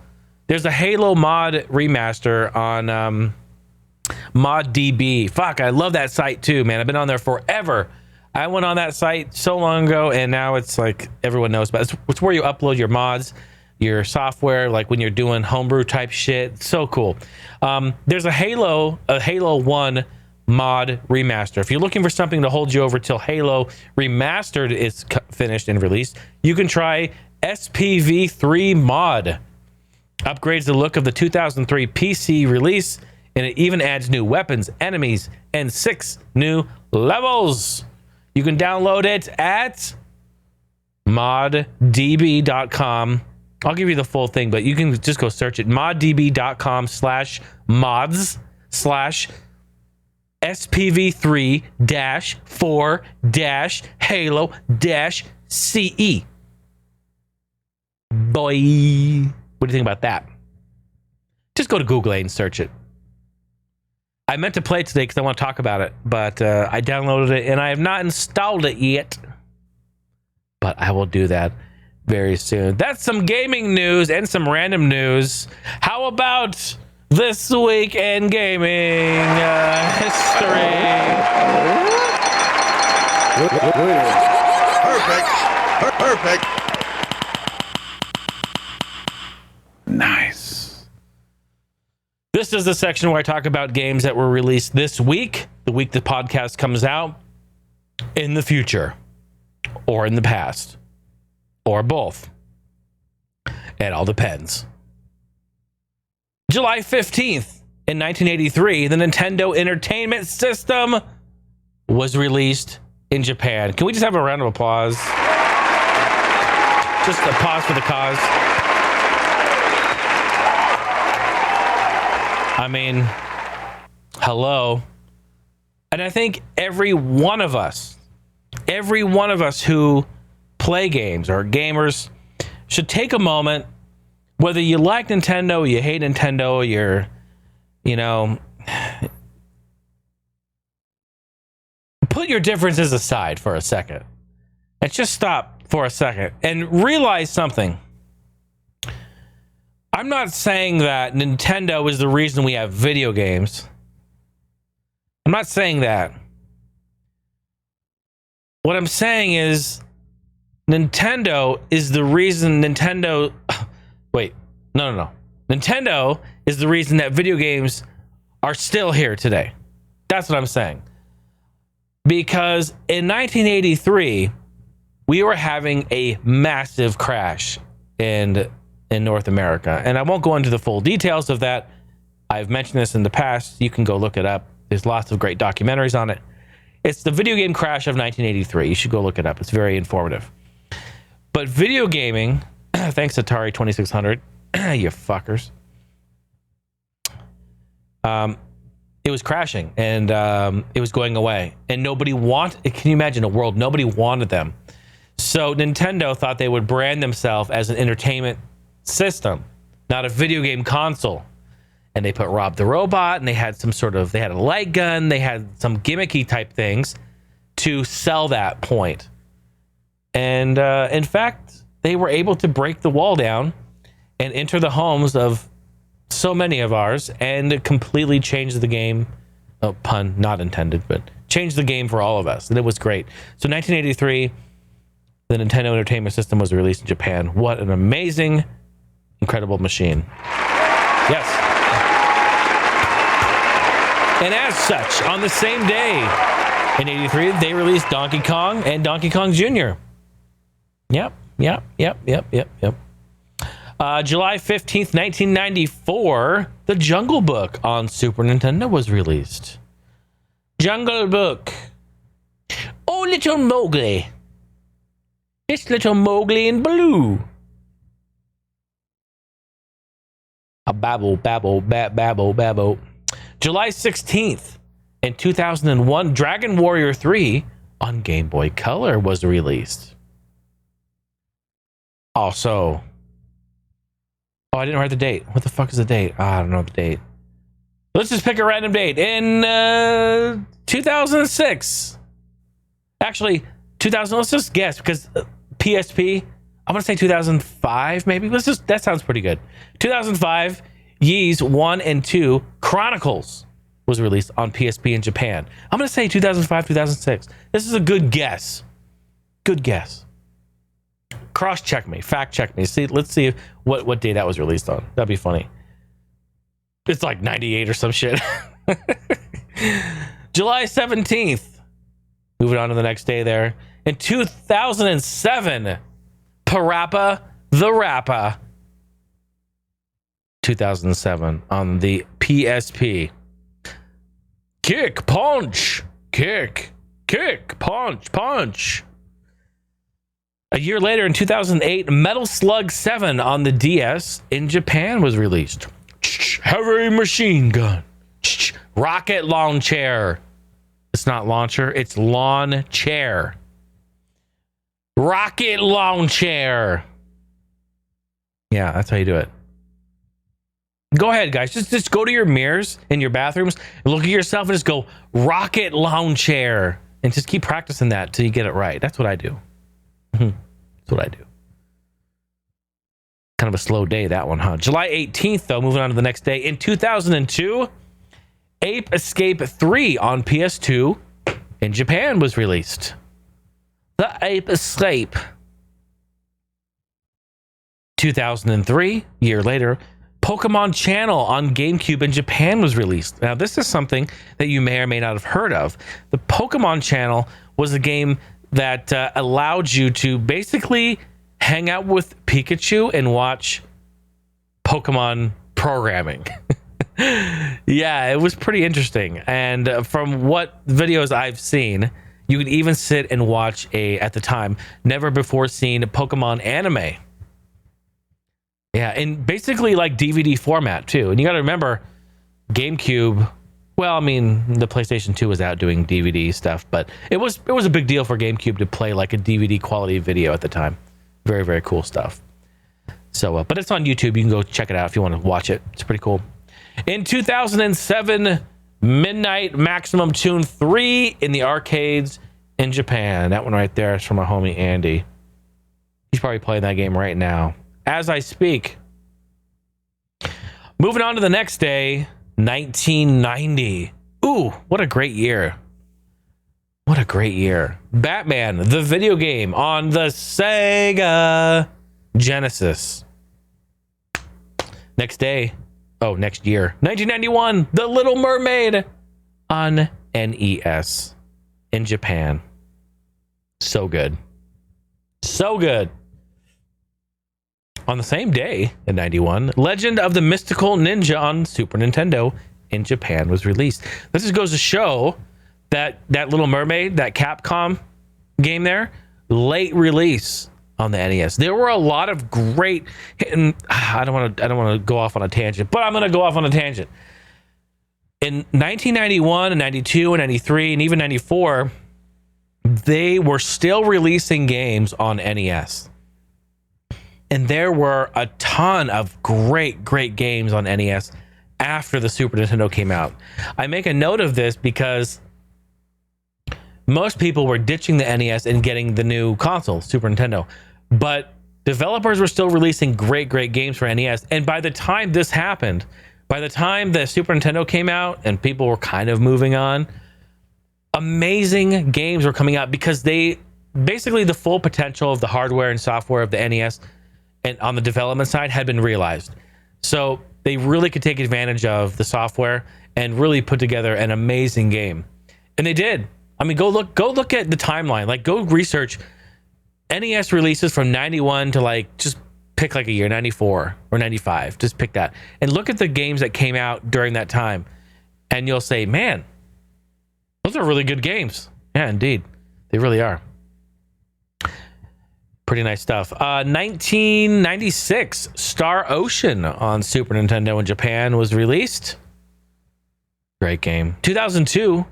There's a Halo mod remaster on ModDB. Fuck, I love that site too, man. I've been on there forever. I went on that site so long ago, and now it's like everyone knows about it. It's where you upload your mods, your software, like when you're doing homebrew type shit. So cool. There's a Halo 1 mod remaster. If you're looking for something to hold you over till Halo Remastered is finished and released, you can try SPV3 mod. Upgrades the look of the 2003 PC release, and it even adds new weapons, enemies, and 6 new levels. You can download it at moddb.com. I'll give you the full thing, but you can just go search it. moddb.com/SPV3-4-Halo-CE. Boy. What do you think about that? Just go to Google and search it. I meant to play it today because I want to talk about it, but I downloaded it and I have not installed it yet. But I will do that very soon. That's some gaming news and some random news. How about this week in gaming history? Perfect. Nice. This is the section where I talk about games that were released this week, the week the podcast comes out, in the future, or in the past, or both. It all depends. July 15th, in 1983, the Nintendo Entertainment System was released in Japan. Can we just have a round of applause? Just a pause for the cause. I mean, hello. And I think every one of us who play games or gamers should take a moment, whether you like Nintendo, you hate Nintendo, put your differences aside for a second and just stop for a second and realize something. I'm not saying that Nintendo is the reason we have video games. I'm not saying that. What I'm saying is Nintendo is the reason Nintendo is the reason that video games are still here today. That's what I'm saying. Because in 1983, we were having a massive crash in North America. And I won't go into the full details of that. I've mentioned this in the past. You can go look it up. There's lots of great documentaries on it. It's the video game crash of 1983. You should go look it up. It's very informative. But video gaming, thanks Atari 2600, you fuckers. It was crashing and it was going away. And nobody wanted, can you imagine a world? Nobody wanted them. So Nintendo thought they would brand themselves as an entertainment system, not a video game console. And they put Rob the Robot, and they had they had a light gun, they had some gimmicky type things to sell that point. And in fact, they were able to break the wall down and enter the homes of so many of ours and completely change the game. Oh, pun not intended, but change the game for all of us. And it was great. So 1983, the Nintendo Entertainment System was released in Japan. What an amazing, incredible machine. Yes. And as such, on the same day in 83, they released Donkey Kong and Donkey Kong Jr. Yep. July 15th, 1994, The Jungle Book on Super Nintendo was released. Jungle Book. Oh, little Mowgli. It's little Mowgli in blue. A babble, babble, babble, babble. July 16th, in 2001, Dragon Warrior 3 on Game Boy Color was released. Also, I didn't write the date. What the fuck is the date? I don't know the date. Let's just pick a random date. In 2006. Actually, 2000, let's just guess, because PSP, I'm going to say 2005, maybe. That sounds pretty good. 2005, Ys 1 and 2 Chronicles was released on PSP in Japan. I'm going to say 2005, 2006. This is a good guess. Good guess. Cross-check me. Fact-check me. Let's see what day that was released on. That'd be funny. It's like 98 or some shit. July 17th. Moving on to the next day there. In 2007, Parappa the Rapper. 2007 on the PSP. Kick, punch, kick, punch, punch. A year later in 2008, Metal Slug 7 on the DS in Japan was released. Heavy machine gun. Rocket launcher. It's not launcher, it's lawn chair. Rocket launcher. Yeah, that's how you do it. Go ahead, guys. Just go to your mirrors in your bathrooms and look at yourself and just go rocket launcher and just keep practicing that till you get it right. That's what I do. That's what I do. Kind of a slow day, that one, huh? July 18th, though, moving on to the next day. In 2002, Ape Escape 3 on PS2 in Japan was released. The Ape Escape. 2003, year later, Pokemon Channel on GameCube in Japan was released. Now, this is something that you may or may not have heard of. The Pokemon Channel was a game that allowed you to basically hang out with Pikachu and watch Pokemon programming. Yeah, it was pretty interesting. And from what videos I've seen, you could even sit and watch at the time, never before seen Pokemon anime. Yeah, and basically like DVD format too. And you got to remember, GameCube, well, I mean, the PlayStation 2 was out doing DVD stuff, but it was a big deal for GameCube to play like a DVD quality video at the time. Very, very cool stuff. So, but it's on YouTube. You can go check it out if you want to watch it. It's pretty cool. In 2007, Midnight Maximum Tune 3 in the arcades in Japan. That one right there is from my homie Andy. He's probably playing that game right now as I speak. Moving on to the next day, 1990. Ooh, what a great year. What a great year. Batman, the video game on the Sega Genesis. Next day, next year, 1991, The Little Mermaid on NES in Japan. So good. So good. On the same day in 91, Legend of the Mystical Ninja on Super Nintendo in Japan was released. This just goes to show that Little Mermaid, that Capcom game there, late release on the NES. There were a lot of great, and I don't want to go off on a tangent, but I'm going to go off on a tangent. In 1991 and 92 and 93 and even 94, they were still releasing games on NES. And there were a ton of great games on NES after the Super Nintendo came out. I make a note of this because most people were ditching the NES and getting the new console, Super Nintendo. But developers were still releasing great games for NES. And by the time this happened, by the time the Super Nintendo came out and people were kind of moving on, amazing games were coming out because they basically the full potential of the hardware and software of the NES and on the development side had been realized. So they really could take advantage of the software and really put together an amazing game. And they did. I mean, go look at the timeline. Like, go research NES releases from 91 to like, just pick like a year, 94 or 95. Just pick that. And look at the games that came out during that time. And you'll say, man, those are really good games. Yeah, indeed. They really are. Pretty nice stuff. 1996, Star Ocean on Super Nintendo in Japan was released. Great game. 2002,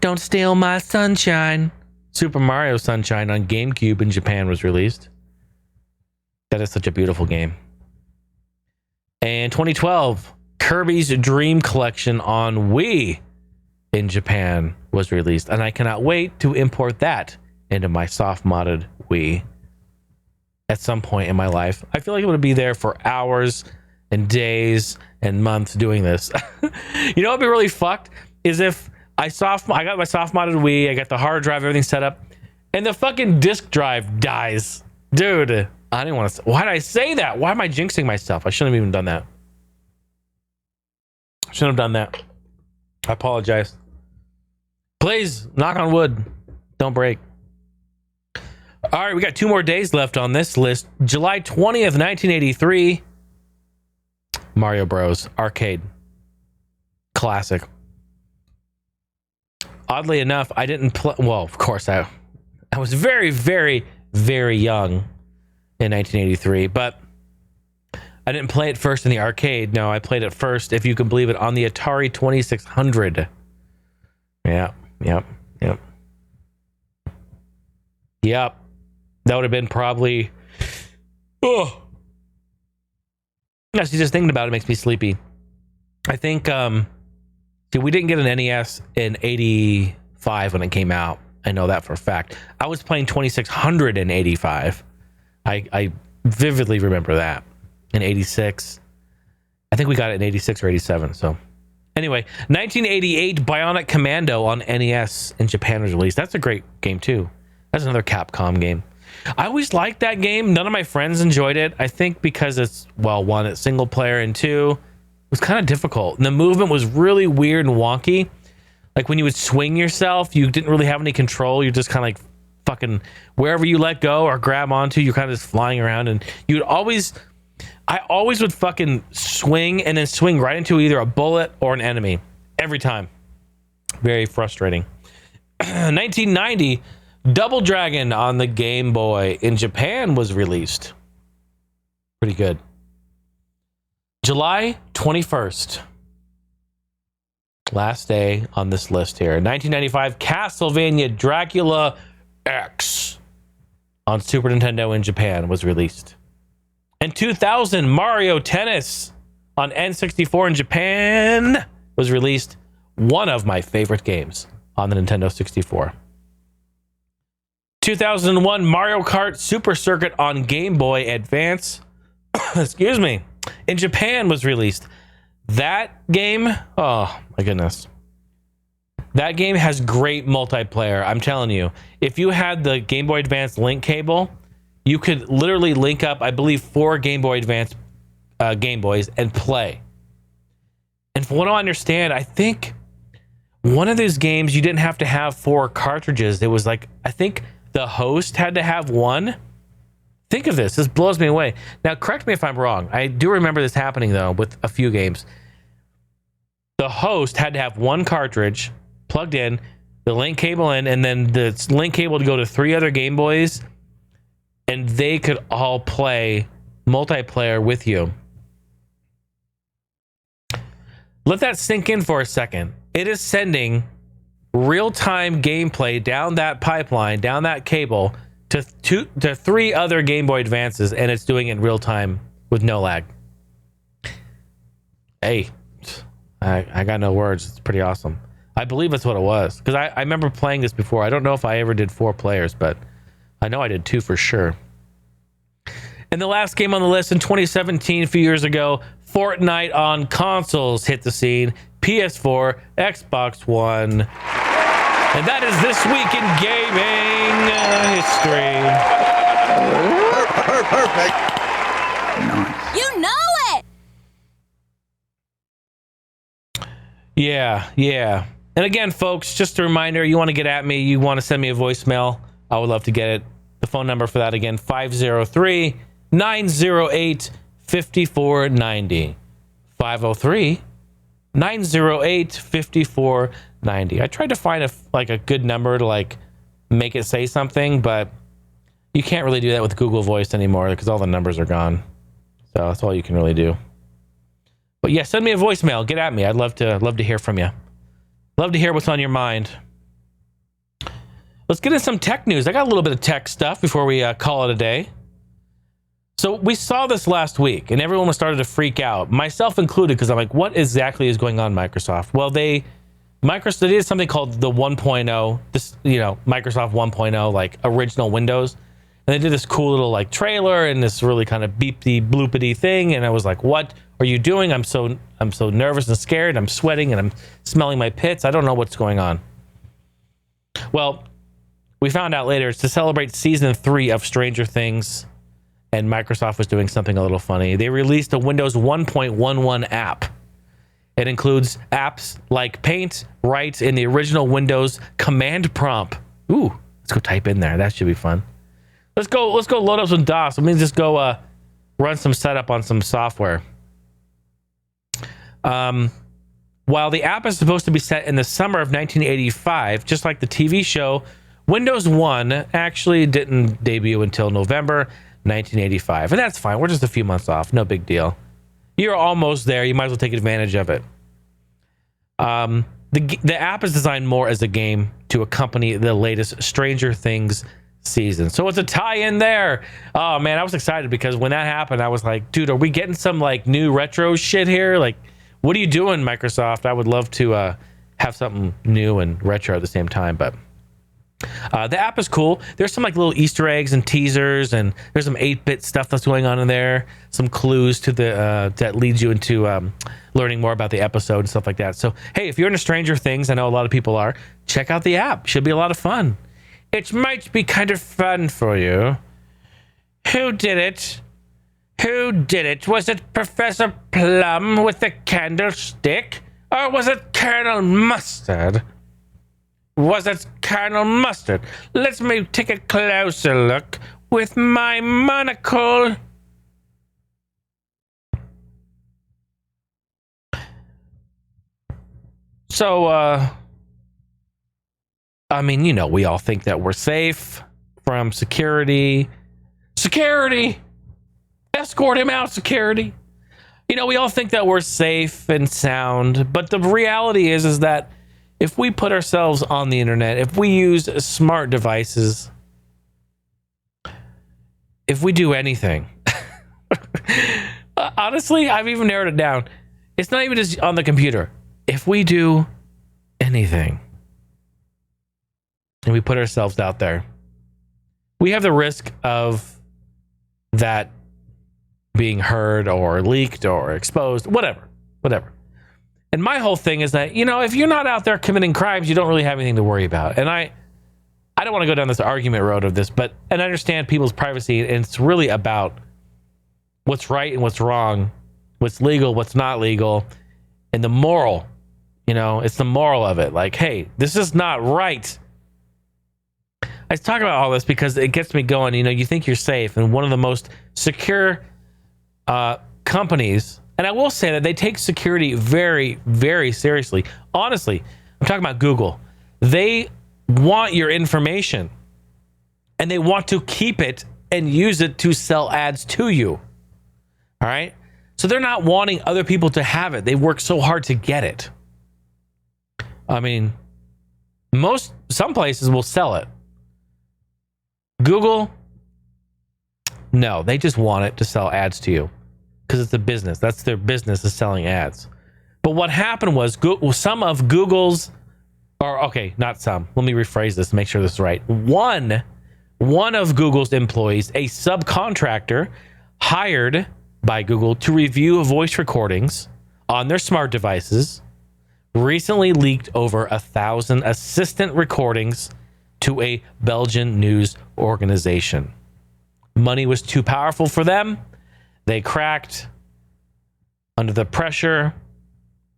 Don't Steal My Sunshine. Super Mario Sunshine on GameCube in Japan was released. That is such a beautiful game. And 2012, Kirby's Dream Collection on Wii in Japan was released. And I cannot wait to import that into my soft modded Wii at some point in my life. I feel like I'm going to be there for hours and days and months doing this. You know what would be really fucked is if I got my soft modded Wii, I got the hard drive, everything set up, and the fucking disk drive dies. Dude, I didn't want to. Why did I say that? Why am I jinxing myself? I shouldn't have even done that. Shouldn't have done that. I apologize. Please, knock on wood. Don't break. All right, we got 2 more days left on this list. July 20th, 1983. Mario Bros. Arcade. Classic. Oddly enough, I didn't play... Well, of course, I was very, very, very young in 1983, but I didn't play it first in the arcade. No, I played it first, if you can believe it, on the Atari 2600. Yep. That would have been probably... Oh. Actually, just thinking about it makes me sleepy. I think... we didn't get an NES in 85 when it came out. I know that for a fact. I was playing 2600 in 85. I vividly remember that. In 86. I think we got it in 86 or 87. So anyway, 1988 Bionic Commando on NES in Japan was released. That's a great game too. That's another Capcom game. I always liked that game. None of my friends enjoyed it. I think because it's, well, one, it's single player, and two, it was kind of difficult. And the movement was really weird and wonky. Like when you would swing yourself, you didn't really have any control. You're just kind of like fucking wherever you let go or grab onto, you're kind of just flying around. And I always would fucking swing and then swing right into either a bullet or an enemy every time. Very frustrating. 1990, Double Dragon on the Game Boy in Japan was released. Pretty good. July 21st. Last day on this list here. 1995, Castlevania Dracula X on Super Nintendo in Japan was released. In 2000, Mario Tennis on N64 in Japan was released. One of my favorite games on the Nintendo 64. 2001, Mario Kart Super Circuit on Game Boy Advance, excuse me, in Japan was released. That game, oh my goodness. That game has great multiplayer. I'm telling you, if you had the Game Boy Advance link cable, you could literally link up, I believe, 4 Game Boy Advance Game Boys and play. And from what I understand, I think one of those games you didn't have to have 4 cartridges. It was like, I think the host had to have 1. Think of this. This blows me away. Now, correct me if I'm wrong. I do remember this happening, though, with a few games. The host had to have 1 cartridge plugged in, the link cable in, and then the link cable to go to 3 other Game Boys, and they could all play multiplayer with you. Let that sink in for a second. It is sending real-time gameplay down that pipeline, down that cable, to 3 other Game Boy Advances, and it's doing it in real time with no lag. Hey, I got no words. It's pretty awesome. I believe that's what it was, because I remember playing this before. I don't know if I ever did 4 players, but I know I did 2 for sure. And the last game on the list in 2017, a few years ago, Fortnite on consoles hit the scene. PS4, Xbox One. And that is this week in gaming history. Perfect. You know it! Yeah. And again, folks, just a reminder, you want to get at me, you want to send me a voicemail, I would love to get it. The phone number for that, again, 503-908-5490. 503-908-5490. I tried to find a good number to make it say something, but you can't really do that with Google Voice anymore because all the numbers are gone. So that's all you can really do. But yeah, send me a voicemail. Get at me. I'd love to hear from you. Love to hear what's on your mind. Let's get into some tech news. I got a little bit of tech stuff before we call it a day. So we saw this last week, and everyone was starting to freak out, myself included, because I'm like, what exactly is going on, Microsoft? Well, Microsoft did something called the 1.0, Microsoft 1.0, original Windows. And they did this cool little trailer and this really kind of beepy bloopity thing. And I was like, what are you doing? I'm so nervous and scared. I'm sweating and I'm smelling my pits. I don't know what's going on. Well, we found out later it's to celebrate season 3 of Stranger Things. And Microsoft was doing something a little funny. They released a Windows 1.11 app. It includes apps like Paint, Write in the original Windows command prompt. Ooh, let's go type in there. That should be fun. Let's go load up some DOS. Let me just go run some setup on some software. While the app is supposed to be set in the summer of 1985, just like the TV show, Windows 1 actually didn't debut until November 1985. And that's fine. We're just a few months off. No big deal. You're almost there. You might as well take advantage of it. The app is designed more as a game to accompany the latest Stranger Things season. So it's a tie-in there. Oh, man, I was excited because when that happened, I was like, dude, are we getting some new retro shit here? What are you doing, Microsoft? I would love to have something new and retro at the same time, but the app is cool. There's some little Easter eggs and teasers, and there's some 8-bit stuff that's going on in there. Some clues to that leads you into learning more about the episode and stuff like that. So, hey, if you're into Stranger Things, I know a lot of people are, check out the app. Should be a lot of fun. It might be kind of fun for you. Who did it? Who did it? Was it Professor Plum with the candlestick? Or was it Colonel Mustard? Was it Colonel Mustard? Let me take a closer look with my monocle. So, we all think that we're safe from security. Security! Escort him out, security! we all think that we're safe and sound, but the reality is that if we put ourselves on the internet, if we use smart devices, if we do anything, honestly, I've even narrowed it down. It's not even just on the computer. If we do anything and we put ourselves out there, we have the risk of that being heard or leaked or exposed, whatever. And my whole thing is that, if you're not out there committing crimes, you don't really have anything to worry about. And I don't want to go down this argument road of this, and I understand people's privacy, and it's really about what's right and what's wrong, what's legal, what's not legal, and the moral. It's the moral of it. Like, hey, this is not right. I talk about all this because it gets me going. You think you're safe, and one of the most secure companies, and I will say that they take security very, very seriously. Honestly, I'm talking about Google. They want your information, and they want to keep it and use it to sell ads to you. All right? So they're not wanting other people to have it. They work so hard to get it. I mean, some places will sell it. Google, no, they just want it to sell ads to you because it's a business. That's their business, is selling ads. But what happened was some of Google's, not some. Let me rephrase this to make sure this is right. One of Google's employees, a subcontractor hired by Google to review voice recordings on their smart devices, recently leaked over 1,000 assistant recordings to a Belgian news organization. Money was too powerful for them. They cracked under the pressure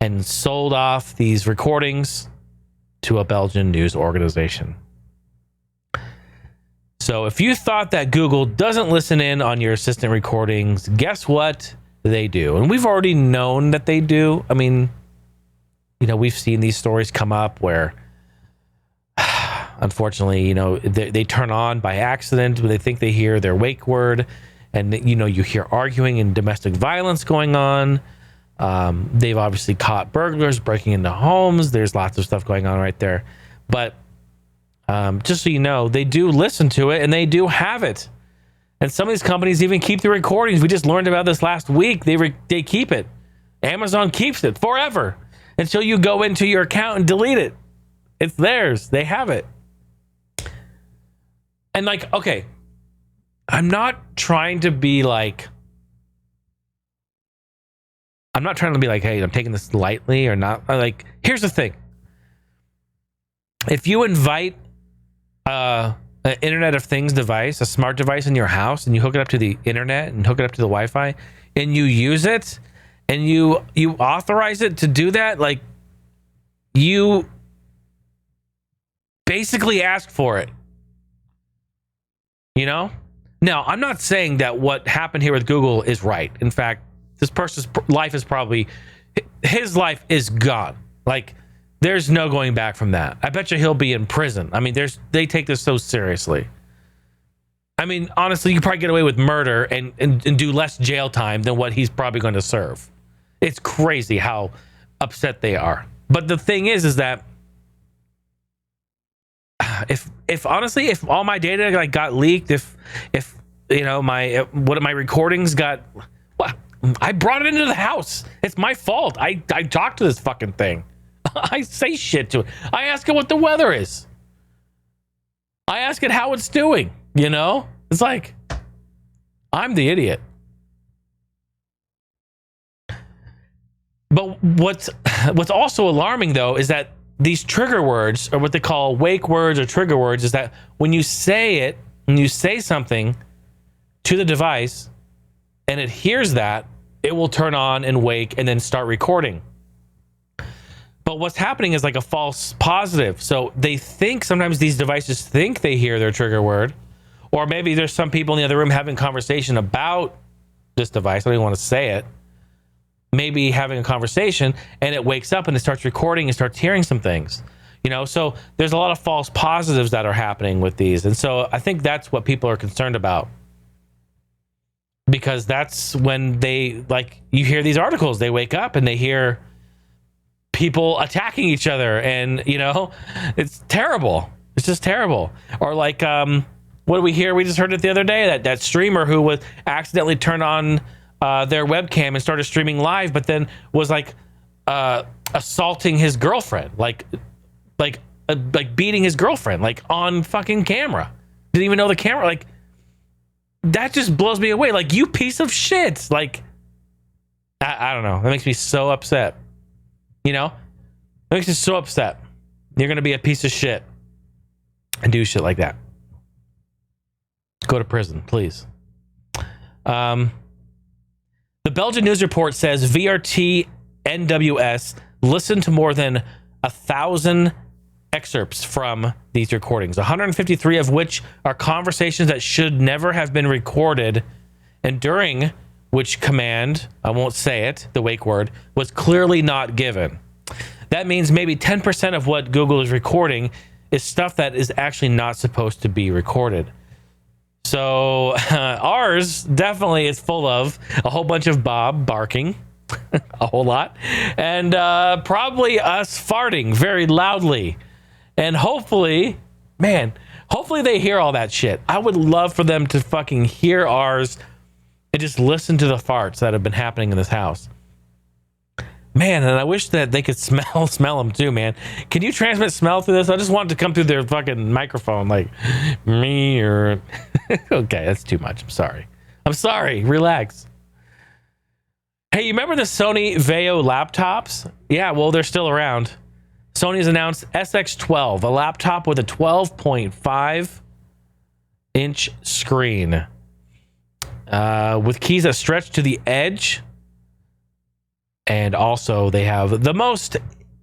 and sold off these recordings to a Belgian news organization. So if you thought that Google doesn't listen in on your assistant recordings, guess what? They do. And we've already known that they do. I mean, we've seen these stories come up where, unfortunately, they turn on by accident when they think they hear their wake word, and you hear arguing and domestic violence going on. They've obviously caught burglars breaking into homes. There's lots of stuff going on right there. But just so you know, they do listen to it, and they do have it. And some of these companies even keep the recordings. We just learned about this last week. They keep it. Amazon keeps it forever until you go into your account and delete it. It's theirs. They have it. And okay, I'm not trying to be like, hey, I'm taking this lightly or not. Here's the thing. If you invite an Internet of Things device, a smart device in your house, and you hook it up to the internet and hook it up to the Wi-Fi, and you use it, and you authorize it to do that, you basically ask for it. Now, I'm not saying that what happened here with Google is right. In fact, this person's life is his life is gone. There's no going back from that. I bet you he'll be in prison. I mean, they take this so seriously. I mean, honestly, you probably get away with murder and do less jail time than what he's probably going to serve. It's crazy how upset they are. But the thing is that if honestly, if all my data got leaked, if my recordings got, I brought it into the house. It's my fault. I talked to this fucking thing. I say shit to it. I ask it what the weather is. I ask it how it's doing. It's like I'm the idiot. But what's also alarming though is that these trigger words, or what they call wake words or trigger words, is that when you say something to the device and it hears that, it will turn on and wake and then start recording. But what's happening is a false positive. So sometimes these devices think they hear their trigger word, or maybe there's some people in the other room having a conversation about this device. I don't even want to say it. Maybe having a conversation, and it wakes up and it starts recording and starts hearing some things. So there's a lot of false positives that are happening with these. And so I think that's what people are concerned about. because that's when they, like, you hear these articles, they wake up and they hear people attacking each other, and it's terrible. It's just terrible. Or like, what do we hear? We just heard it the other day, that streamer who was accidentally turned on their webcam and started streaming live, but then was like assaulting his girlfriend, like beating his girlfriend, like on fucking camera. Didn't even know the camera. Like, that just blows me away. Like, you piece of shit. Like, I don't know. That makes me so upset. It makes me so upset. You're gonna be a piece of shit and do shit like that. Go to prison, please. The Belgian news report says VRT NWS listened to more than 1,000 excerpts from these recordings, 153 of which are conversations that should never have been recorded, and during which command, I won't say it, the wake word, was clearly not given. That means maybe 10% of what Google is recording is stuff that is actually not supposed to be recorded. So ours definitely is full of a whole bunch of Bob barking, a whole lot, and probably us farting very loudly. And hopefully they hear all that shit. I would love for them to fucking hear ours and just listen to the farts that have been happening in this house. Man, and I wish that they could smell them too, man. Can you transmit smell through this? I just want it to come through their fucking microphone, like me or... Okay, that's too much. I'm sorry. Relax. Hey, you remember the Sony Vaio laptops? Yeah, well, they're still around. Sony's announced SX12, a laptop with a 12.5-inch screen with keys that stretch to the edge. And also they have the most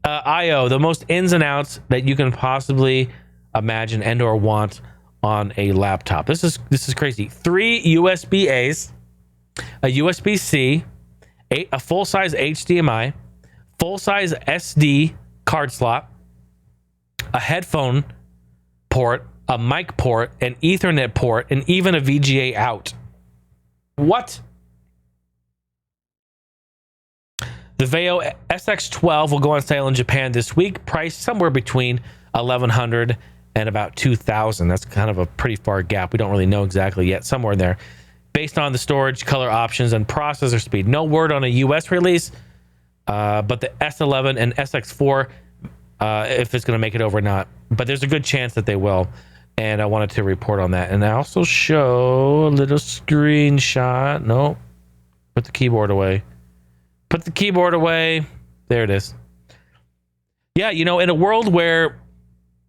I/O, the most ins and outs that you can possibly imagine and or want on a laptop. This is crazy. 3 USB-A's, a USB-C, a full-size HDMI, full-size SD card slot, a headphone port, a mic port, an Ethernet port, and even a VGA out. What? The Vaio SX12 will go on sale in Japan this week, priced somewhere between $1,100 and about $2,000. That's kind of a pretty far gap. We don't really know exactly yet, somewhere in there. Based on the storage, color options, and processor speed. No word on a US release, but the S11 and SX4, if it's going to make it over or not. But there's a good chance that they will, and I wanted to report on that. And I also show a little screenshot. No, put the keyboard away. Put the keyboard away. There it is. Yeah, in a world where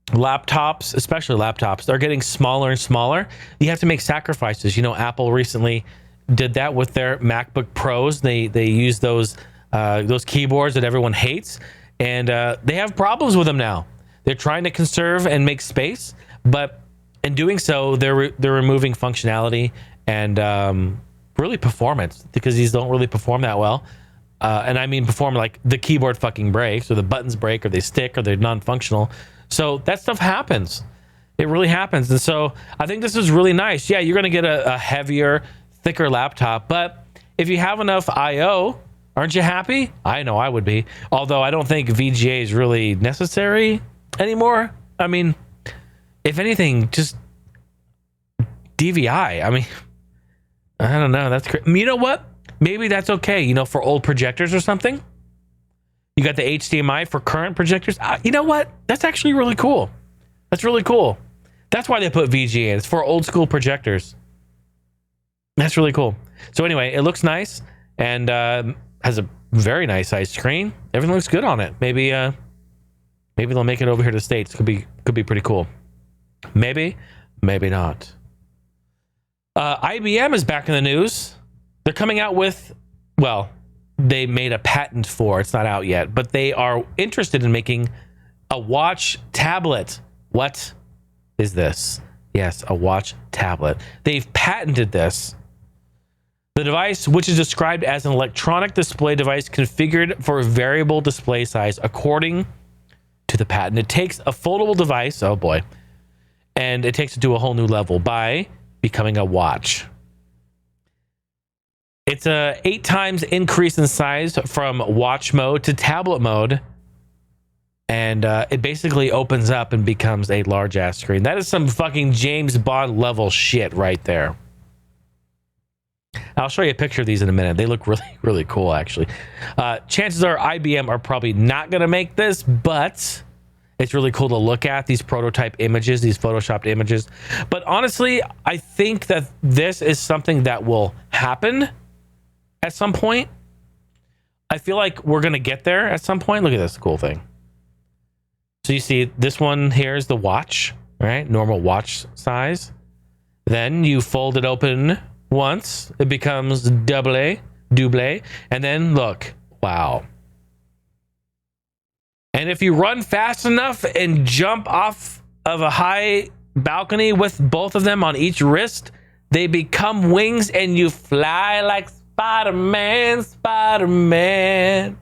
laptops, especially laptops, are getting smaller and smaller, you have to make sacrifices. Apple recently did that with their MacBook Pros. They use those keyboards that everyone hates, and they have problems with them now. They're trying to conserve and make space, but in doing so, they're removing functionality and really performance, because these don't really perform that well. And I mean perform like the keyboard fucking breaks, or the buttons break, or they stick, or they're non-functional. So that stuff happens. It really happens. And so I think this is really nice. Yeah, you're going to get a heavier, thicker laptop, but if you have enough I/O, aren't you happy? I know I would be. Although I don't think VGA is really necessary anymore. I mean, if anything, just DVI. I mean, I don't know. That's crazy. You know what? Maybe that's okay, for old projectors or something. You got the HDMI for current projectors. You know what? That's actually really cool. That's really cool. That's why they put VGA in. It's for old school projectors. That's really cool. So anyway, it looks nice and has a very nice size screen. Everything looks good on it. Maybe they'll make it over here to the States. Could be pretty cool. Maybe not. IBM is back in the news. They're coming out with, well, they made a patent for, it's not out yet, but they are interested in making a watch tablet. What is this? Yes, a watch tablet. They've patented this. The device, which is described as an electronic display device configured for variable display size, according to the patent. It takes a foldable device, oh boy, and it takes it to a whole new level by becoming a watch. It's a 8 times increase in size from watch mode to tablet mode. And it basically opens up and becomes a large ass screen. That is some fucking James Bond level shit right there. I'll show you a picture of these in a minute. They look really, really cool, actually. Chances are IBM are probably not going to make this, but it's really cool to look at, these prototype images, these photoshopped images. But honestly, I think that this is something that will happen at some point. I feel like we're going to get there at some point. Look at this cool thing. So you see this one here is the watch, right? Normal watch size. Then you fold it open once, it becomes double, and then look, wow. And if you run fast enough and jump off of a high balcony with both of them on each wrist, they become wings and you fly like Spider-Man, Spider-Man.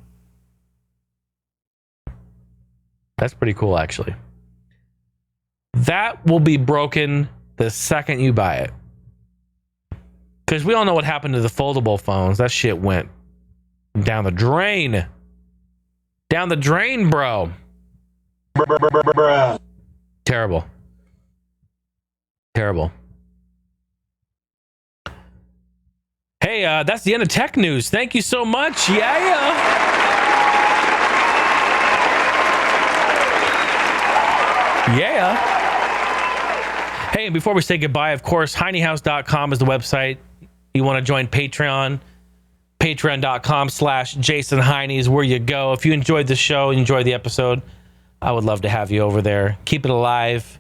That's pretty cool, actually. That will be broken the second you buy it. Because we all know what happened to the foldable phones. That shit went down the drain. Down the drain, bro. Terrible. Terrible. Hey, that's the end of tech news. Thank you so much. Yeah. Hey, and before we say goodbye, of course, HeineHouse.com is the website. You want to join Patreon, patreon.com/Jason Heine is where you go. If you enjoyed the show, enjoyed the episode, I would love to have you over there. Keep it alive.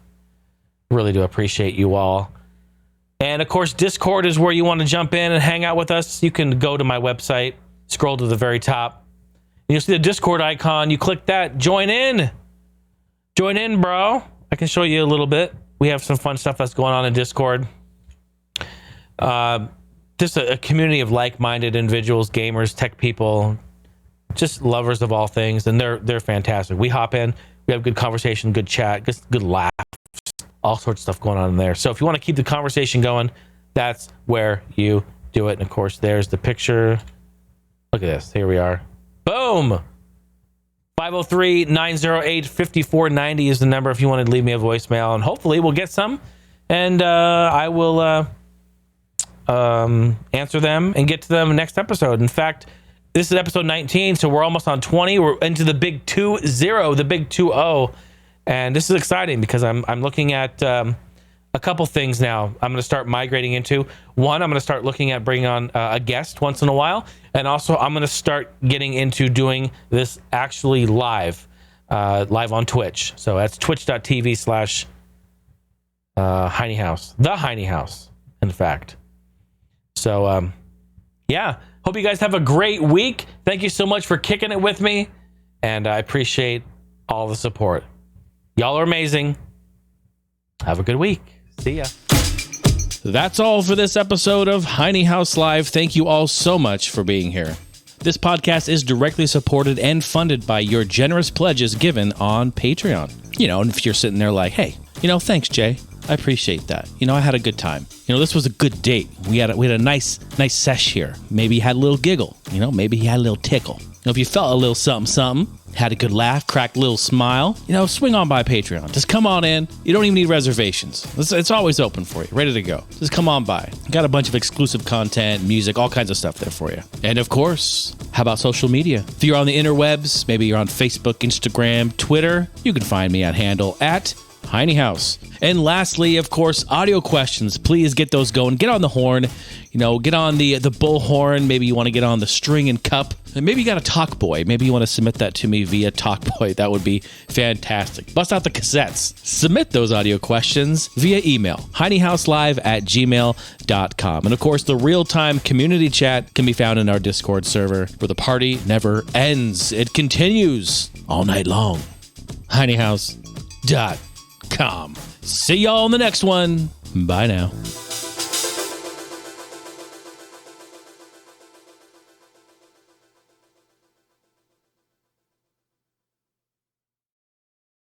Really do appreciate you all. And of course, Discord is where you want to jump in and hang out with us. You can go to my website, scroll to the very top, and you'll see the Discord icon. You click that, join in. Join in, bro. I can show you a little bit. We have some fun stuff that's going on in Discord. Just a community of like-minded individuals, gamers, tech people, just lovers of all things, and they're fantastic. We hop in, we have good conversation, good chat, good laughs, all sorts of stuff going on in there. So if you want to keep the conversation going, that's where you do it. And of course, there's the picture. Look at this. Here we are. Boom. 503-908-5490 is the number if you want to leave me a voicemail, and hopefully we'll get some, and I will answer them and get to them next episode. In fact, this is episode 19, so we're almost on 20. We're into the big 2-0, the big 2-0, and this is exciting because I'm looking at a couple things now. I'm going to start migrating into. One, I'm going to start looking at bringing on a guest once in a while, and also I'm going to start getting into doing this actually live on Twitch. So that's twitch.tv/Heine House, the Heine House, in fact. So, yeah, hope you guys have a great week. Thank you so much for kicking it with me, and I appreciate all the support. Y'all are amazing. Have a good week. See ya. That's all for this episode of Heine House Live. Thank you all so much for being here. This podcast is directly supported and funded by your generous pledges given on Patreon. You know, and if you're sitting there like, hey, thanks, Jay. I appreciate that. I had a good time. This was a good date. We had a nice sesh here. Maybe you had a little giggle. Maybe you had a little tickle. If you felt a little something, had a good laugh, cracked a little smile, swing on by Patreon. Just come on in. You don't even need reservations. It's always open for you, ready to go. Just come on by. Got a bunch of exclusive content, music, all kinds of stuff there for you. And of course, how about social media? If you're on the interwebs, maybe you're on Facebook, Instagram, Twitter, you can find me at handle at Heine House. And lastly, of course, audio questions. Please get those going. Get on the horn. Get on the bullhorn. Maybe you want to get on the string and cup. And maybe you got a talk boy. Maybe you want to submit that to me via talk boy. That would be fantastic. Bust out the cassettes. Submit those audio questions via email. HeineHouseLive@gmail.com. And of course, the real-time community chat can be found in our Discord server where the party never ends. It continues all night long. HeineHouse.com. See y'all in the next one. Bye now.